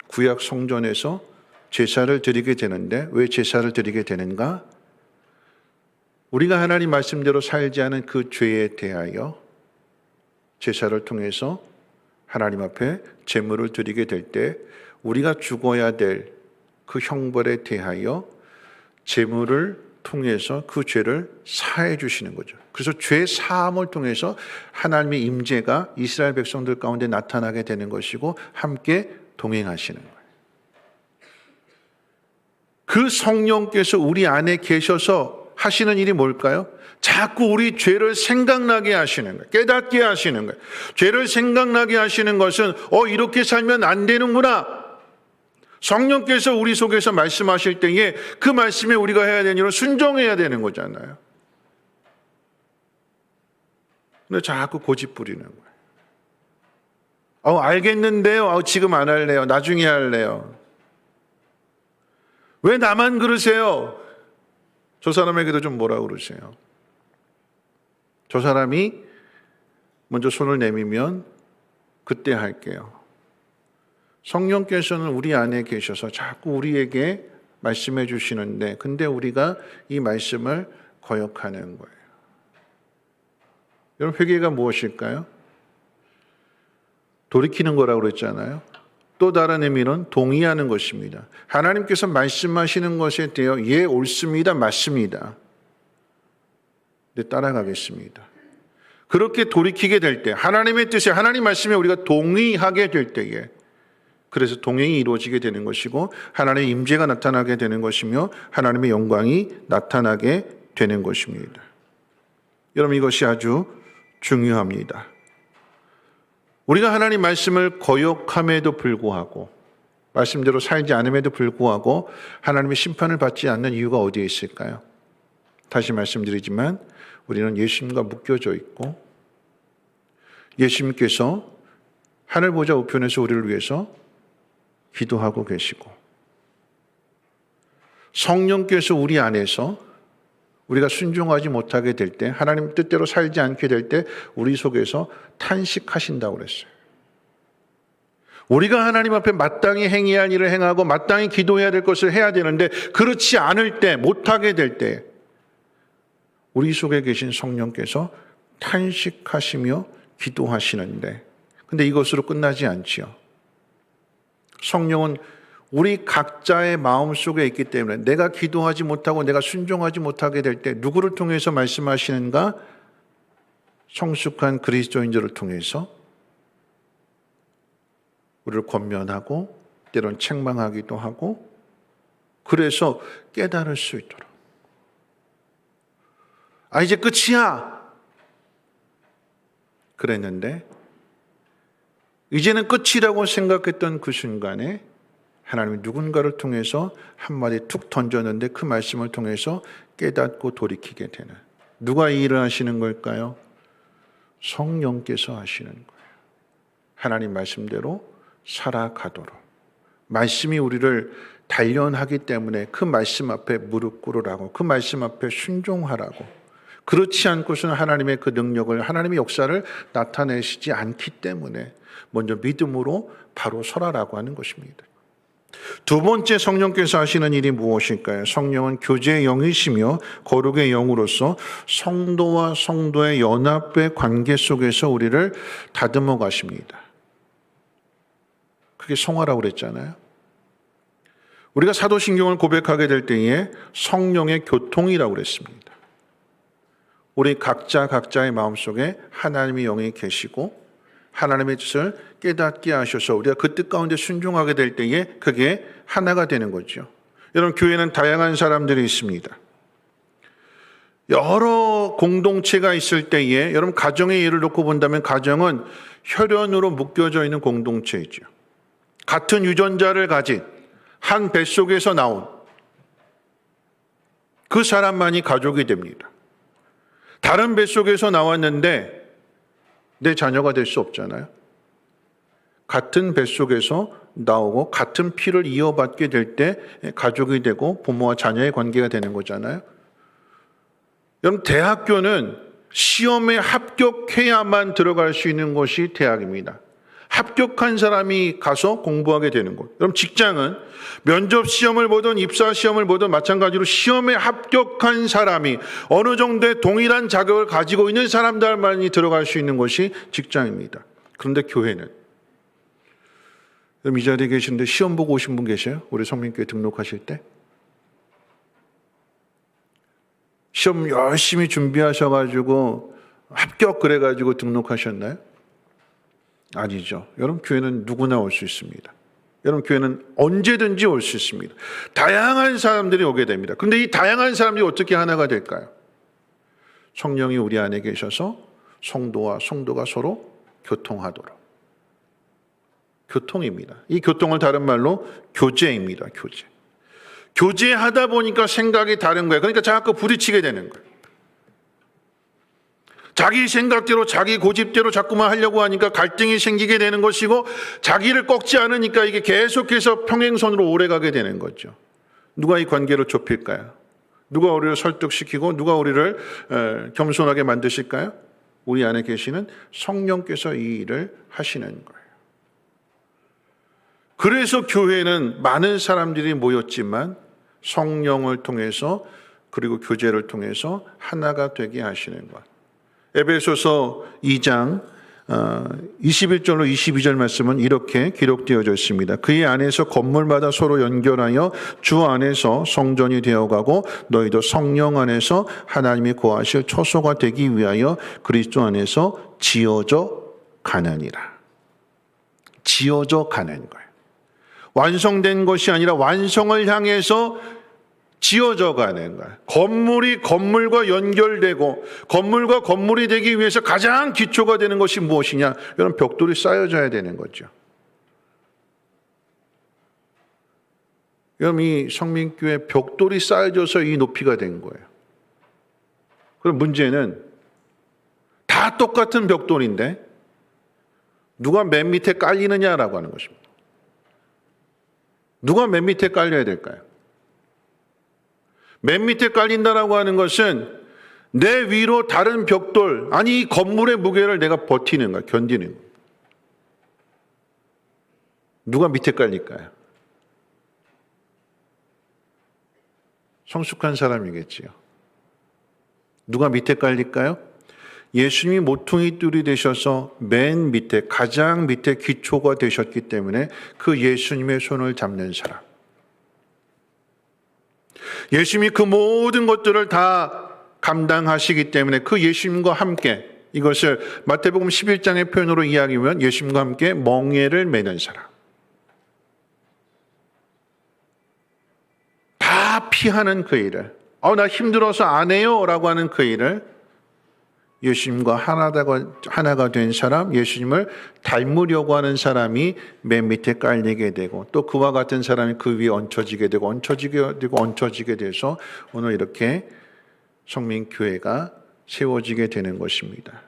구약 성전에서 제사를 드리게 되는데 왜 제사를 드리게 되는가? 우리가 하나님 말씀대로 살지 않은 그 죄에 대하여 제사를 통해서 하나님 앞에 제물을 드리게 될 때 우리가 죽어야 될 그 형벌에 대하여 제물을 통해서 그 죄를 사해 주시는 거죠. 그래서 죄 사함을 통해서 하나님의 임재가 이스라엘 백성들 가운데 나타나게 되는 것이고 함께 동행하시는 거예요. 그 성령께서 우리 안에 계셔서 하시는 일이 뭘까요? 자꾸 우리 죄를 생각나게 하시는 거예요. 깨닫게 하시는 거예요. 죄를 생각나게 하시는 것은 이렇게 살면 안 되는구나. 성령께서 우리 속에서 말씀하실 때에 그 말씀에 우리가 해야 되는 일은 순종해야 되는 거잖아요. 근데 자꾸 고집 부리는 거예요. 알겠는데요. 지금 안 할래요. 나중에 할래요. 왜 나만 그러세요? 저 사람에게도 좀 뭐라 그러세요? 저 사람이 먼저 손을 내밀면 그때 할게요. 성령께서는 우리 안에 계셔서 자꾸 우리에게 말씀해 주시는데 근데 우리가 이 말씀을 거역하는 거예요. 여러분, 회개가 무엇일까요? 돌이키는 거라고 그랬잖아요. 또 다른 의미는 동의하는 것입니다. 하나님께서 말씀하시는 것에 대해 예, 옳습니다, 맞습니다. 네, 따라가겠습니다. 그렇게 돌이키게 될 때, 하나님의 뜻에, 하나님 말씀에 우리가 동의하게 될 때에, 그래서 동행이 이루어지게 되는 것이고 하나님의 임재가 나타나게 되는 것이며 하나님의 영광이 나타나게 되는 것입니다. 여러분, 이것이 아주 중요합니다. 우리가 하나님 말씀을 거역함에도 불구하고, 말씀대로 살지 않음에도 불구하고 하나님의 심판을 받지 않는 이유가 어디에 있을까요? 다시 말씀드리지만 우리는 예수님과 묶여져 있고 예수님께서 하늘 보좌 우편에서 우리를 위해서 기도하고 계시고 성령께서 우리 안에서 우리가 순종하지 못하게 될 때, 하나님 뜻대로 살지 않게 될 때 우리 속에서 탄식하신다고 그랬어요. 우리가 하나님 앞에 마땅히 행해야 할 일을 행하고 마땅히 기도해야 될 것을 해야 되는데 그렇지 않을 때, 못하게 될 때 우리 속에 계신 성령께서 탄식하시며 기도하시는데, 근데 이것으로 끝나지 않지요. 성령은 우리 각자의 마음속에 있기 때문에 내가 기도하지 못하고 내가 순종하지 못하게 될 때 누구를 통해서 말씀하시는가? 성숙한 그리스도인들을 통해서 우리를 권면하고 때론 책망하기도 하고, 그래서 깨달을 수 있도록, 아 이제 끝이야 그랬는데 이제는 끝이라고 생각했던 그 순간에 하나님이 누군가를 통해서 한마디 툭 던졌는데 그 말씀을 통해서 깨닫고 돌이키게 되는, 누가 이 일을 하시는 걸까요? 성령께서 하시는 거예요. 하나님 말씀대로 살아가도록, 말씀이 우리를 단련하기 때문에 그 말씀 앞에 무릎 꿇으라고, 그 말씀 앞에 순종하라고, 그렇지 않고서는 하나님의 그 능력을, 하나님의 역사를 나타내시지 않기 때문에 먼저 믿음으로 바로 설하라고 하는 것입니다. 두 번째 성령께서 하시는 일이 무엇일까요? 성령은 교제의 영이시며 거룩의 영으로서 성도와 성도의 연합의 관계 속에서 우리를 다듬어 가십니다. 그게 성화라고 그랬잖아요. 우리가 사도신경을 고백하게 될 때에 성령의 교통이라고 그랬습니다. 우리 각자의 마음속에 하나님의 영이 계시고 하나님의 뜻을 깨닫게 하셔서 우리가 그 뜻 가운데 순종하게 될 때에 그게 하나가 되는 거죠. 여러분, 교회는 다양한 사람들이 있습니다. 여러 공동체가 있을 때에, 여러분 가정의 예를 놓고 본다면 가정은 혈연으로 묶여져 있는 공동체이죠. 같은 유전자를 가진 한 뱃속에서 나온 그 사람만이 가족이 됩니다. 다른 뱃속에서 나왔는데 내 자녀가 될 수 없잖아요. 같은 뱃속에서 나오고 같은 피를 이어받게 될 때 가족이 되고 부모와 자녀의 관계가 되는 거잖아요. 여러분, 대학교는 시험에 합격해야만 들어갈 수 있는 곳이 대학입니다. 합격한 사람이 가서 공부하게 되는 것. 그럼 직장은 면접 시험을 보든 입사 시험을 보든 마찬가지로 시험에 합격한 사람이 어느 정도의 동일한 자격을 가지고 있는 사람들만이 들어갈 수 있는 것이 직장입니다. 그런데 교회는, 그럼 이 자리에 계시는데 시험 보고 오신 분 계세요? 우리 성민교회 등록하실 때? 시험 열심히 준비하셔가지고 합격 그래가지고 등록하셨나요? 아니죠. 여러분, 교회는 누구나 올 수 있습니다. 여러분, 교회는 언제든지 올 수 있습니다. 다양한 사람들이 오게 됩니다. 그런데 이 다양한 사람들이 어떻게 하나가 될까요? 성령이 우리 안에 계셔서 성도와 성도가 서로 교통하도록. 교통입니다. 이 교통을 다른 말로 교제입니다. 교제. 교제하다 보니까 생각이 다른 거예요. 그러니까 자꾸 부딪히게 되는 거예요. 자기 생각대로 자기 고집대로 자꾸만 하려고 하니까 갈등이 생기게 되는 것이고, 자기를 꺾지 않으니까 이게 계속해서 평행선으로 오래가게 되는 거죠. 누가 이 관계를 좁힐까요? 누가 우리를 설득시키고 누가 우리를 겸손하게 만드실까요? 우리 안에 계시는 성령께서 이 일을 하시는 거예요. 그래서 교회는 많은 사람들이 모였지만 성령을 통해서, 그리고 교제를 통해서 하나가 되게 하시는 것. 에베소서 2장 21절로 22절 말씀은 이렇게 기록되어져 있습니다. 그의 안에서 건물마다 서로 연결하여 주 안에서 성전이 되어가고 너희도 성령 안에서 하나님이 거하실 초소가 되기 위하여 그리스도 안에서 지어져 가느니라. 지어져 가는 거예요. 완성된 것이 아니라 완성을 향해서 지어져 가는 거예요. 건물이 건물과 연결되고 건물과 건물이 되기 위해서 가장 기초가 되는 것이 무엇이냐? 이런 벽돌이 쌓여져야 되는 거죠. 여러분, 이 성민교회 벽돌이 쌓여져서 이 높이가 된 거예요. 그럼 문제는 다 똑같은 벽돌인데 누가 맨 밑에 깔리느냐라고 하는 것입니다. 누가 맨 밑에 깔려야 될까요? 맨 밑에 깔린다라고 하는 것은 내 위로 다른 벽돌, 아니 이 건물의 무게를 내가 버티는 거야, 견디는 거야. 누가 밑에 깔릴까요? 성숙한 사람이겠지요. 누가 밑에 깔릴까요? 예수님이 모퉁이 뚫이 되셔서 맨 밑에, 가장 밑에 기초가 되셨기 때문에 그 예수님의 손을 잡는 사람. 예수님이 그 모든 것들을 다 감당하시기 때문에 그 예수님과 함께, 이것을 마태복음 11장의 표현으로 이야기하면 예수님과 함께 멍에를 매는 사람. 다 피하는 그 일을, 나 힘들어서 안 해요 라고 하는 그 일을 예수님과 하나가 된 사람, 예수님을 닮으려고 하는 사람이 맨 밑에 깔리게 되고, 또 그와 같은 사람이 그 위에 얹혀지게 되고 얹혀지게 돼서 오늘 이렇게 성민교회가 세워지게 되는 것입니다.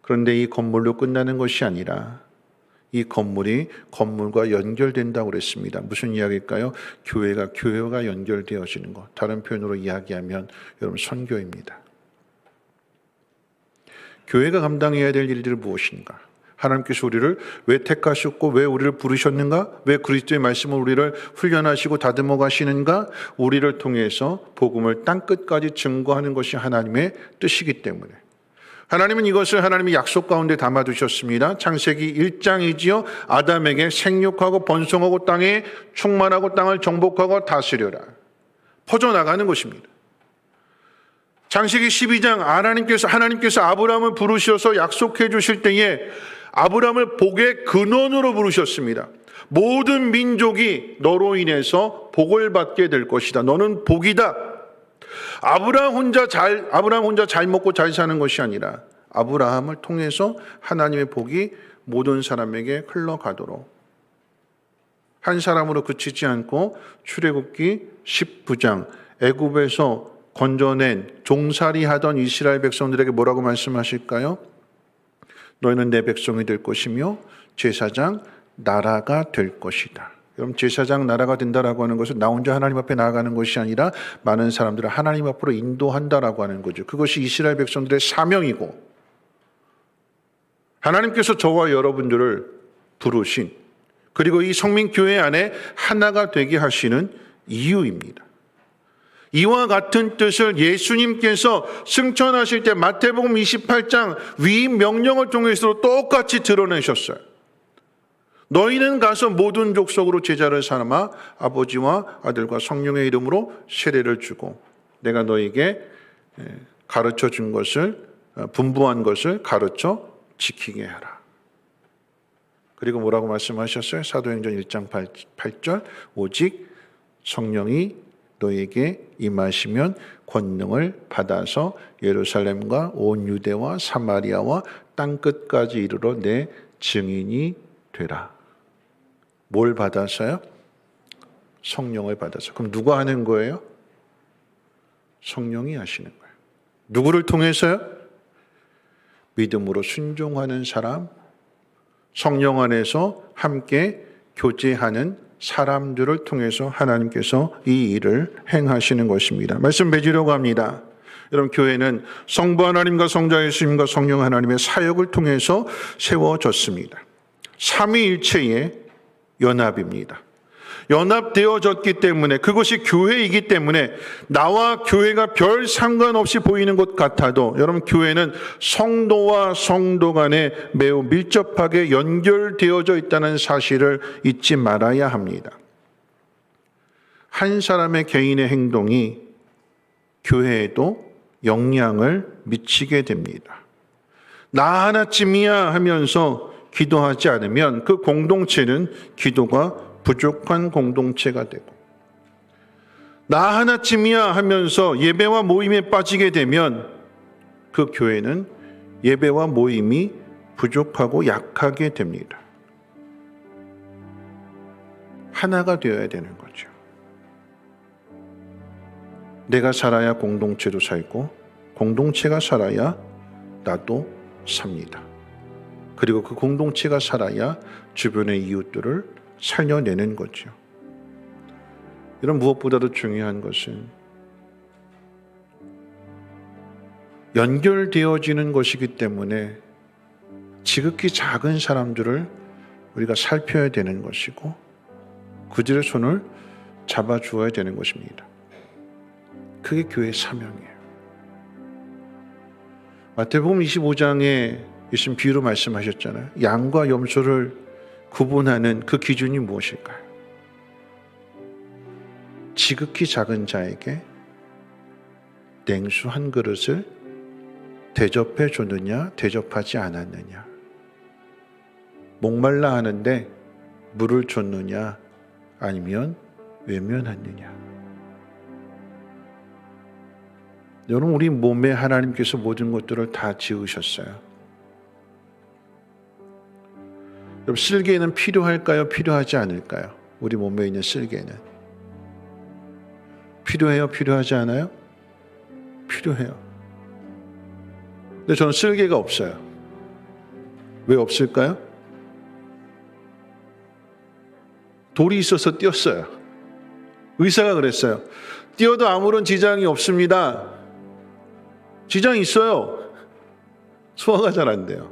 그런데 이 건물로 끝나는 것이 아니라 이 건물이 건물과 연결된다고 그랬습니다. 무슨 이야기일까요? 교회가 연결되어지는 것. 다른 표현으로 이야기하면 여러분 선교입니다. 교회가 감당해야 될 일들이 무엇인가? 하나님께서 우리를 왜 택하셨고 왜 우리를 부르셨는가? 왜 그리스도의 말씀을 우리를 훈련하시고 다듬어 가시는가? 우리를 통해서 복음을 땅끝까지 증거하는 것이 하나님의 뜻이기 때문에 하나님은 이것을 하나님의 약속 가운데 담아두셨습니다. 창세기 1장이지요. 아담에게 생육하고 번성하고 땅에 충만하고 땅을 정복하고 다스려라. 퍼져나가는 것입니다. 창세기 12장 하나님께서 아브라함을 부르셔서 약속해 주실 때에 아브라함을 복의 근원으로 부르셨습니다. 모든 민족이 너로 인해서 복을 받게 될 것이다. 너는 복이다. 아브라함 혼자 잘 먹고 잘 사는 것이 아니라 아브라함을 통해서 하나님의 복이 모든 사람에게 흘러가도록 한 사람으로 그치지 않고 출애굽기 19장 애굽에서 건져낸 종살이 하던 이스라엘 백성들에게 뭐라고 말씀하실까요? 너희는 내 백성이 될 것이며 제사장 나라가 될 것이다. 여러분, 제사장 나라가 된다라고 하는 것은 나 혼자 하나님 앞에 나아가는 것이 아니라 많은 사람들을 하나님 앞으로 인도한다라고 하는 거죠. 그것이 이스라엘 백성들의 사명이고 하나님께서 저와 여러분들을 부르신, 그리고 이 성민교회 안에 하나가 되게 하시는 이유입니다. 이와 같은 뜻을 예수님께서 승천하실 때 마태복음 28장 위임 명령을 통해서 똑같이 드러내셨어요. 너희는 가서 모든 족속으로 제자를 삼아 아버지와 아들과 성령의 이름으로 세례를 주고 내가 너에게 가르쳐 준 것을, 분부한 것을 가르쳐 지키게 하라. 그리고 뭐라고 말씀하셨어요? 사도행전 1장 8절 오직 성령이 너에게 임하시면 권능을 받아서 예루살렘과 온 유대와 사마리아와 땅끝까지 이르러 내 증인이 되라. 뭘 받아서요? 성령을 받아서. 그럼 누가 하는 거예요? 성령이 하시는 거예요. 누구를 통해서요? 믿음으로 순종하는 사람, 성령 안에서 함께 교제하는 사람들을 통해서 하나님께서 이 일을 행하시는 것입니다. 말씀 맺으려고 합니다. 여러분, 교회는 성부 하나님과 성자 예수님과 성령 하나님의 사역을 통해서 세워졌습니다. 삼위일체의 연합입니다. 연합되어졌기 때문에, 그것이 교회이기 때문에 나와 교회가 별 상관없이 보이는 것 같아도 여러분, 교회는 성도와 성도 간에 매우 밀접하게 연결되어져 있다는 사실을 잊지 말아야 합니다. 한 사람의 개인의 행동이 교회에도 영향을 미치게 됩니다. 나 하나쯤이야 하면서 기도하지 않으면 그 공동체는 기도가 부족한 공동체가 되고, 나 하나쯤이야 하면서 예배와 모임에 빠지게 되면 그 교회는 예배와 모임이 부족하고 약하게 됩니다. 하나가 되어야 되는 거죠. 내가 살아야 공동체도 살고 공동체가 살아야 나도 삽니다. 그리고 그 공동체가 살아야 주변의 이웃들을 살려내는 거죠. 이런 무엇보다도 중요한 것은 연결되어지는 것이기 때문에 지극히 작은 사람들을 우리가 살펴야 되는 것이고 그들의 손을 잡아주어야 되는 것입니다. 그게 교회의 사명이에요. 마태복음 25장에 예수님 비유로 말씀하셨잖아요. 양과 염소를 구분하는 그 기준이 무엇일까요? 지극히 작은 자에게 냉수 한 그릇을 대접해 줬느냐 대접하지 않았느냐, 목말라 하는데 물을 줬느냐 아니면 외면했느냐. 여러분, 우리 몸에 하나님께서 모든 것들을 다 지으셨어요. 여러분, 쓸개는 필요할까요? 필요하지 않을까요? 우리 몸에 있는 쓸개는 필요해요? 필요하지 않아요? 필요해요. 근데 저는 쓸개가 없어요. 왜 없을까요? 돌이 있어서 띄었어요. 의사가 그랬어요. 띄어도 아무런 지장이 없습니다. 지장이 있어요. 소화가 잘 안 돼요.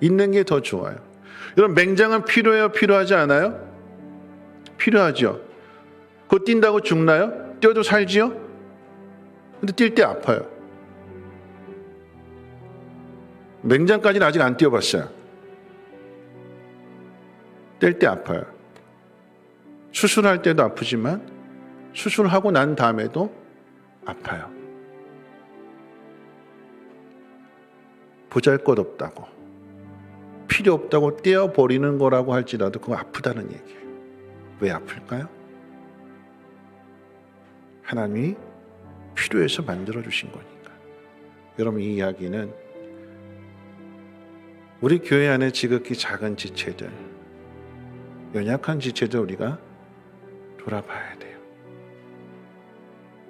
있는 게 더 좋아요. 여러분, 맹장은 필요해요? 필요하지 않아요? 필요하죠. 그거 뛴다고 죽나요? 뛰어도 살지요? 근데 뛸 때 아파요. 맹장까지는 아직 안 뛰어봤어요. 뛸 때 아파요. 수술할 때도 아프지만 수술하고 난 다음에도 아파요. 보잘것없다고, 필요 없다고 떼어버리는 거라고 할지라도 그거 아프다는 얘기예요. 왜 아플까요? 하나님이 필요해서 만들어주신 거니까. 여러분, 이 이야기는 우리 교회 안에 지극히 작은 지체들, 연약한 지체들 우리가 돌아봐야 돼요.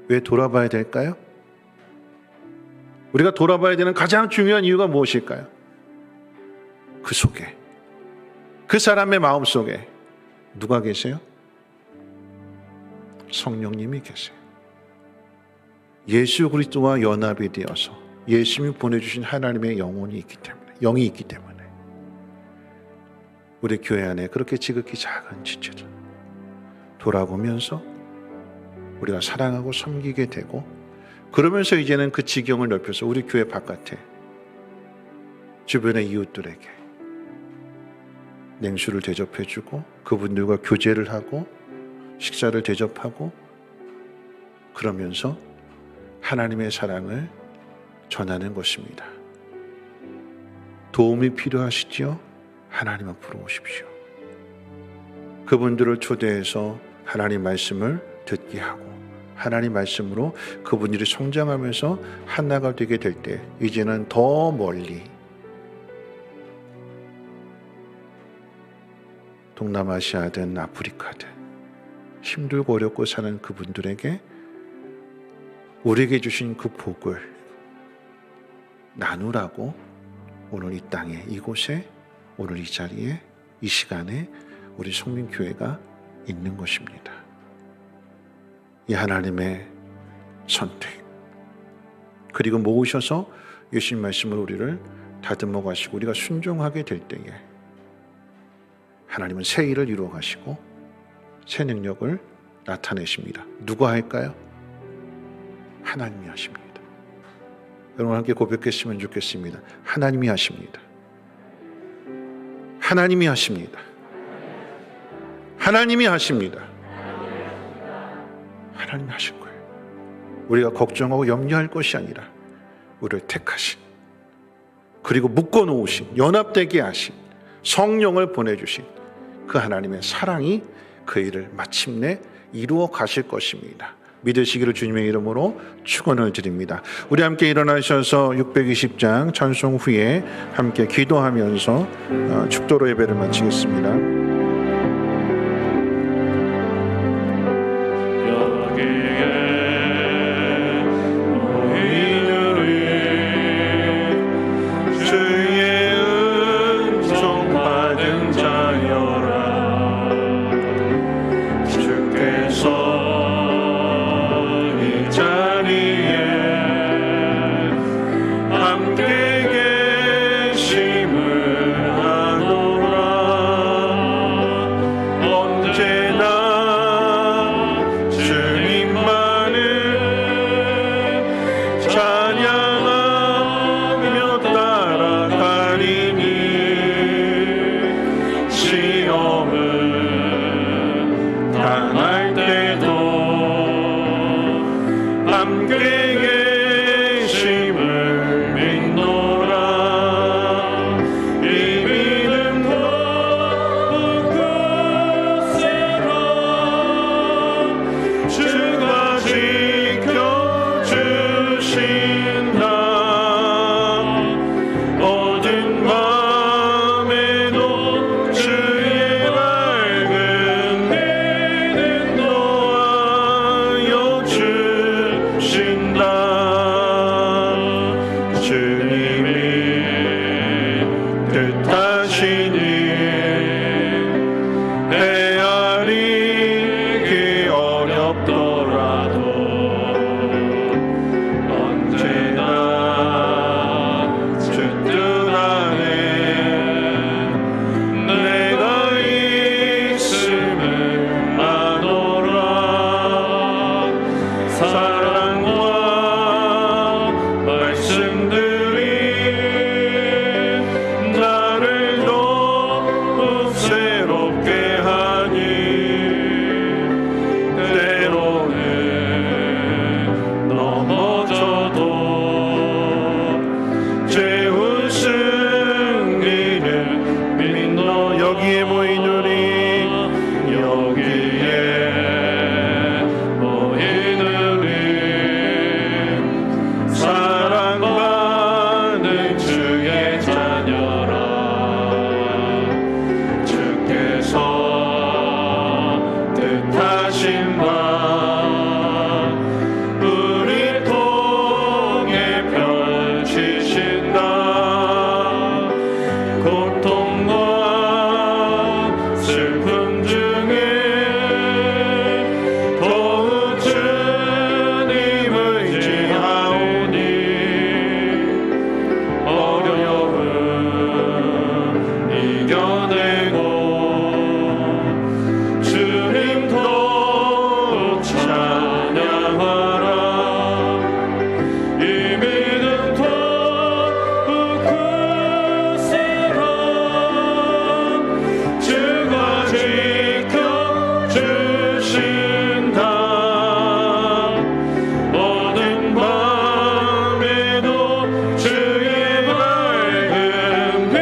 왜 돌아봐야 될까요? 우리가 돌아봐야 되는 가장 중요한 이유가 무엇일까요? 그 속에, 그 사람의 마음 속에 누가 계세요? 성령님이 계세요. 예수 그리스도와 연합이 되어서 예수님이 보내주신 하나님의 영혼이 있기 때문에, 영이 있기 때문에 우리 교회 안에 그렇게 지극히 작은 지체들 돌아보면서 우리가 사랑하고 섬기게 되고, 그러면서 이제는 그 지경을 넓혀서 우리 교회 바깥에 주변의 이웃들에게 냉수를 대접해주고 그분들과 교제를 하고 식사를 대접하고, 그러면서 하나님의 사랑을 전하는 것입니다. 도움이 필요하시지요? 하나님 앞으로 오십시오. 그분들을 초대해서 하나님 말씀을 듣게 하고 하나님 말씀으로 그분들이 성장하면서 하나가 되게 될 때 이제는 더 멀리 동남아시아든 아프리카든 힘들고 어렵고 사는 그분들에게 우리에게 주신 그 복을 나누라고 오늘 이 땅에, 이곳에, 오늘 이 자리에, 이 시간에 우리 성민교회가 있는 것입니다. 이 하나님의 선택, 그리고 모으셔서 예수님 말씀을 우리를 다듬어 가시고 우리가 순종하게 될 때에 하나님은 새 일을 이루어 가시고 새 능력을 나타내십니다. 누가 할까요? 하나님이 하십니다. 여러분 함께 고백했으면 좋겠습니다. 하나님이 하십니다. 하나님이 하십니다. 하나님이 하십니다. 하나님이 하실 거예요. 우리가 걱정하고 염려할 것이 아니라 우리를 택하신, 그리고 묶어놓으신, 연합되게 하신, 성령을 보내주신 그 하나님의 사랑이 그 일을 마침내 이루어 가실 것입니다. 믿으시기를 주님의 이름으로 축원을 드립니다. 우리 함께 일어나셔서 620장 찬송 후에 함께 기도하면서 축도로 예배를 마치겠습니다. 주께서 이 자리에 함께 계심을 믿노라. 이 믿음 더욱 굳세라. 주가 지켜주신다. 어두운 밤에도 주의 밝은 빛 인도하여 주신다. 주님이 뜻하시니 헤아리기 어렵더라도 언제나 주 뜻 안에 내가 있음을 아노라. 사랑과 말씀들이 나를 더욱 새롭게 하니 때로는 넘어져도 최후 승리는 믿노. 여기에 모인 우리, 여기에 모인 우리 사랑받는 주의 자녀라. 주께서 뜻하신 바 우리 통해 펼치신다. 고통과 슬픔 중에 더욱 주님 의지하오니 어려움 이겨내고 주님 더욱 찬양하라. 이 믿음 더욱 굳세라. 주가 지켜주신다. 어두운 밤에도 주의 밝은 빛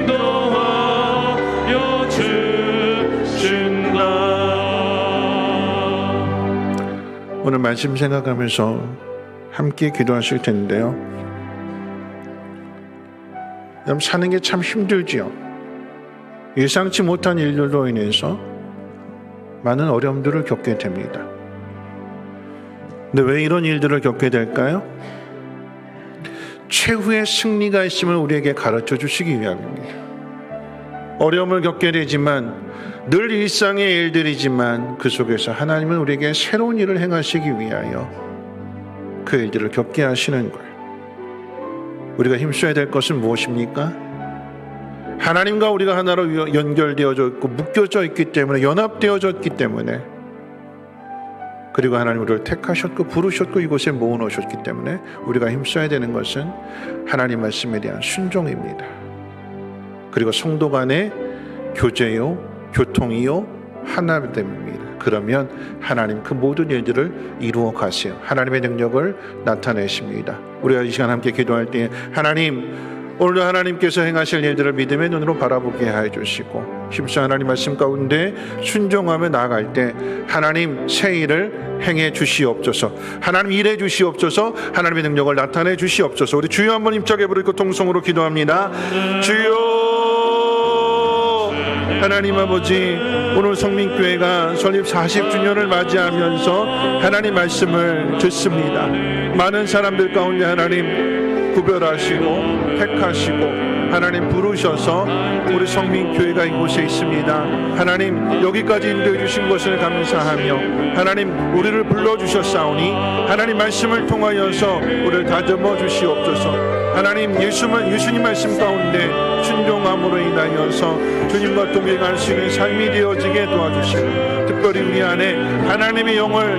인도하여 주신다. 오늘 말씀 생각하면서 함께 기도하실 텐데요. 여러분, 사는 게 참 힘들지요. 예상치 못한 일들로 인해서 많은 어려움들을 겪게 됩니다. 근데 왜 이런 일들을 겪게 될까요? 최후의 승리가 있음을 우리에게 가르쳐 주시기 위함입니다. 어려움을 겪게 되지만 늘 일상의 일들이지만 그 속에서 하나님은 우리에게 새로운 일을 행하시기 위하여 그 일들을 겪게 하시는 거예요. 우리가 힘써야 될 것은 무엇입니까? 하나님과 우리가 하나로 연결되어져 있고 묶여져 있기 때문에, 연합되어져 있기 때문에, 그리고 하나님 우리를 택하셨고 부르셨고 이곳에 모아놓으셨기 때문에 우리가 힘써야 되는 것은 하나님 말씀에 대한 순종입니다. 그리고 성도 간의 교제요, 교통이요, 하나됨입니다. 그러면 하나님 그 모든 일들을 이루어 가세요. 하나님의 능력을 나타내십니다. 우리가 이 시간 함께 기도할 때 하나님, 오늘도 하나님께서 행하실 일들을 믿음의 눈으로 바라보게 해 주시고, 힘써 하나님 말씀 가운데 순종하며 나아갈 때 하나님 새 일을 행해 주시옵소서. 하나님 일해 주시옵소서. 하나님의 능력을 나타내 주시옵소서. 우리 주여 한번 힘차게 부르고 통성으로 기도합니다. 주여, 하나님 아버지, 오늘 성민교회가 설립 40주년을 맞이하면서 하나님 말씀을 듣습니다. 많은 사람들 가운데 하나님 구별하시고 택하시고 하나님 부르셔서 우리 성민교회가 이곳에 있습니다. 하나님 여기까지 인도해 주신 것을 감사하며 하나님 우리를 불러주셨사오니 하나님 말씀을 통하여서 우리를 다듬어 주시옵소서. 하나님 예수님 말씀 가운데 순종함으로 인하여서 주님과 동행할 수 있는 삶이 되어지게 도와주시고, 특별히 우리 안에 하나님의 영을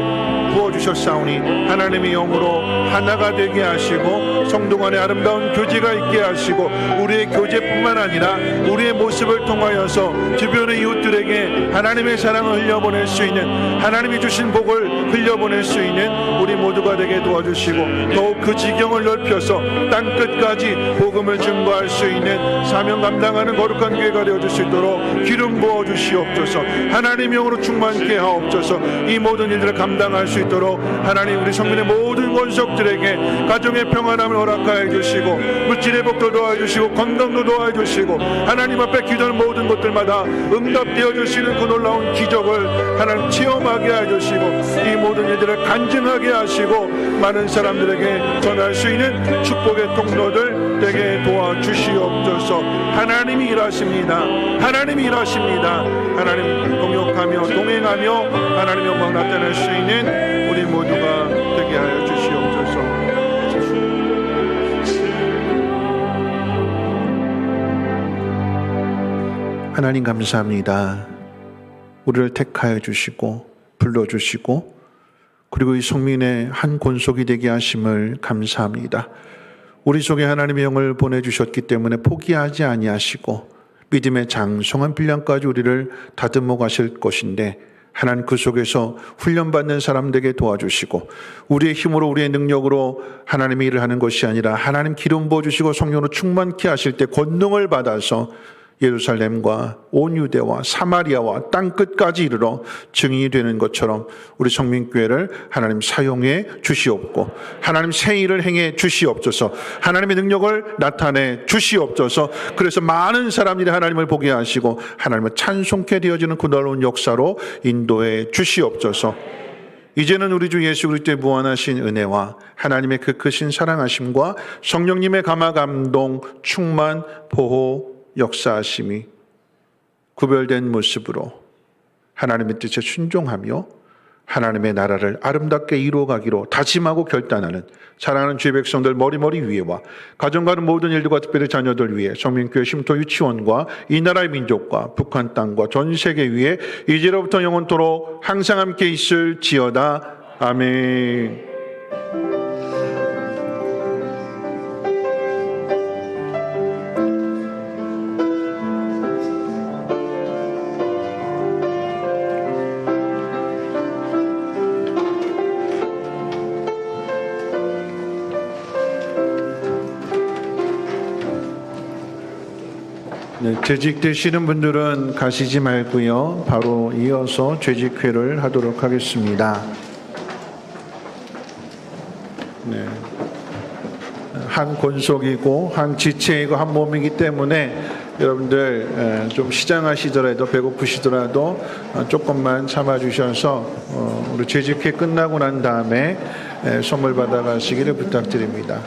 부어주셨사오니 하나님의 영으로 하나가 되게 하시고 성도 간에 아름다운 교제가 있게 하시고 우리의 교제뿐만 아니라 우리의 모습을 통하여서 주변의 이웃들에게 하나님의 사랑을 흘려보낼 수 있는, 하나님이 주신 복을 흘려보낼 수 있는 우리 모두가 되게 도와주시고 더욱 그 지경을 넓혀서 땅끝까지 복음을 증거할 수 있는 사명 감당하는 거룩한 교회가 되어줄 수 있도록 기름 부어주시옵소서. 하나님 영으로 충만케 하옵소서. 이 모든 일들을 감당할 수 있도록 하나님 우리 성민의 모든 권속들에게 가정의 평안함을 허락하여 주시고 물질의 복도 도와주시고 건강도 도와주시고 하나님 앞에 기도하는 모든 것들마다 응답되어 주시는 그 놀라운 기적을 하나님 체험하게 해주시고 이 모든 일들을 간증하게 하시고 많은 사람들에게 전할 수 있는 축복의 통로들 되게 도와주시옵소서. 하나님이 일하십니다. 하나님이 일하십니다. 하나님 동역하며 동행하며 하나님의 영광 나타낼 수 있는 우리 모두가 되게 하여 주시옵소서. 하나님 감사합니다. 우리를 택하여 주시고 불러주시고 그리고 이 성민의 한 권속이 되게 하심을 감사합니다. 우리 속에 하나님의 영을 보내주셨기 때문에 포기하지 아니하시고 믿음의 장성한 분량까지 우리를 다듬어 가실 것인데 하나님 그 속에서 훈련받는 사람들에게 도와주시고 우리의 힘으로 우리의 능력으로 하나님의 일을 하는 것이 아니라 하나님 기름 부어주시고 성령으로 충만케 하실 때 권능을 받아서 예루살렘과 온 유대와 사마리아와 땅끝까지 이르러 증인이 되는 것처럼 우리 성민교회를 하나님 사용해 주시옵고 하나님 새 일을 행해 주시옵소서. 하나님의 능력을 나타내 주시옵소서. 그래서 많은 사람들이 하나님을 보게 하시고 하나님을 찬송케 되어지는 그 놀라운 역사로 인도해 주시옵소서. 이제는 우리 주 예수 그리스도의 무한하신 은혜와 하나님의 그 크신 사랑하심과 성령님의 감화 감동 충만 보호 역사하심이 구별된 모습으로 하나님의 뜻에 순종하며 하나님의 나라를 아름답게 이루어가기로 다짐하고 결단하는 사랑하는 주의 백성들 머리머리 위에와 가정가는 모든 일들과 특별히 자녀들 위해 성민교회 쉼터 유치원과 이 나라의 민족과 북한 땅과 전 세계 위에 이제로부터 영원토록 항상 함께 있을지어다. 아멘. 네, 재직되시는 분들은 가시지 말고요. 바로 이어서 재직회를 하도록 하겠습니다. 네, 한 권속이고 한 지체이고 한 몸이기 때문에 여러분들 좀 시장하시더라도 배고프시더라도 조금만 참아주셔서 우리 재직회 끝나고 난 다음에 선물 받아가시기를 부탁드립니다.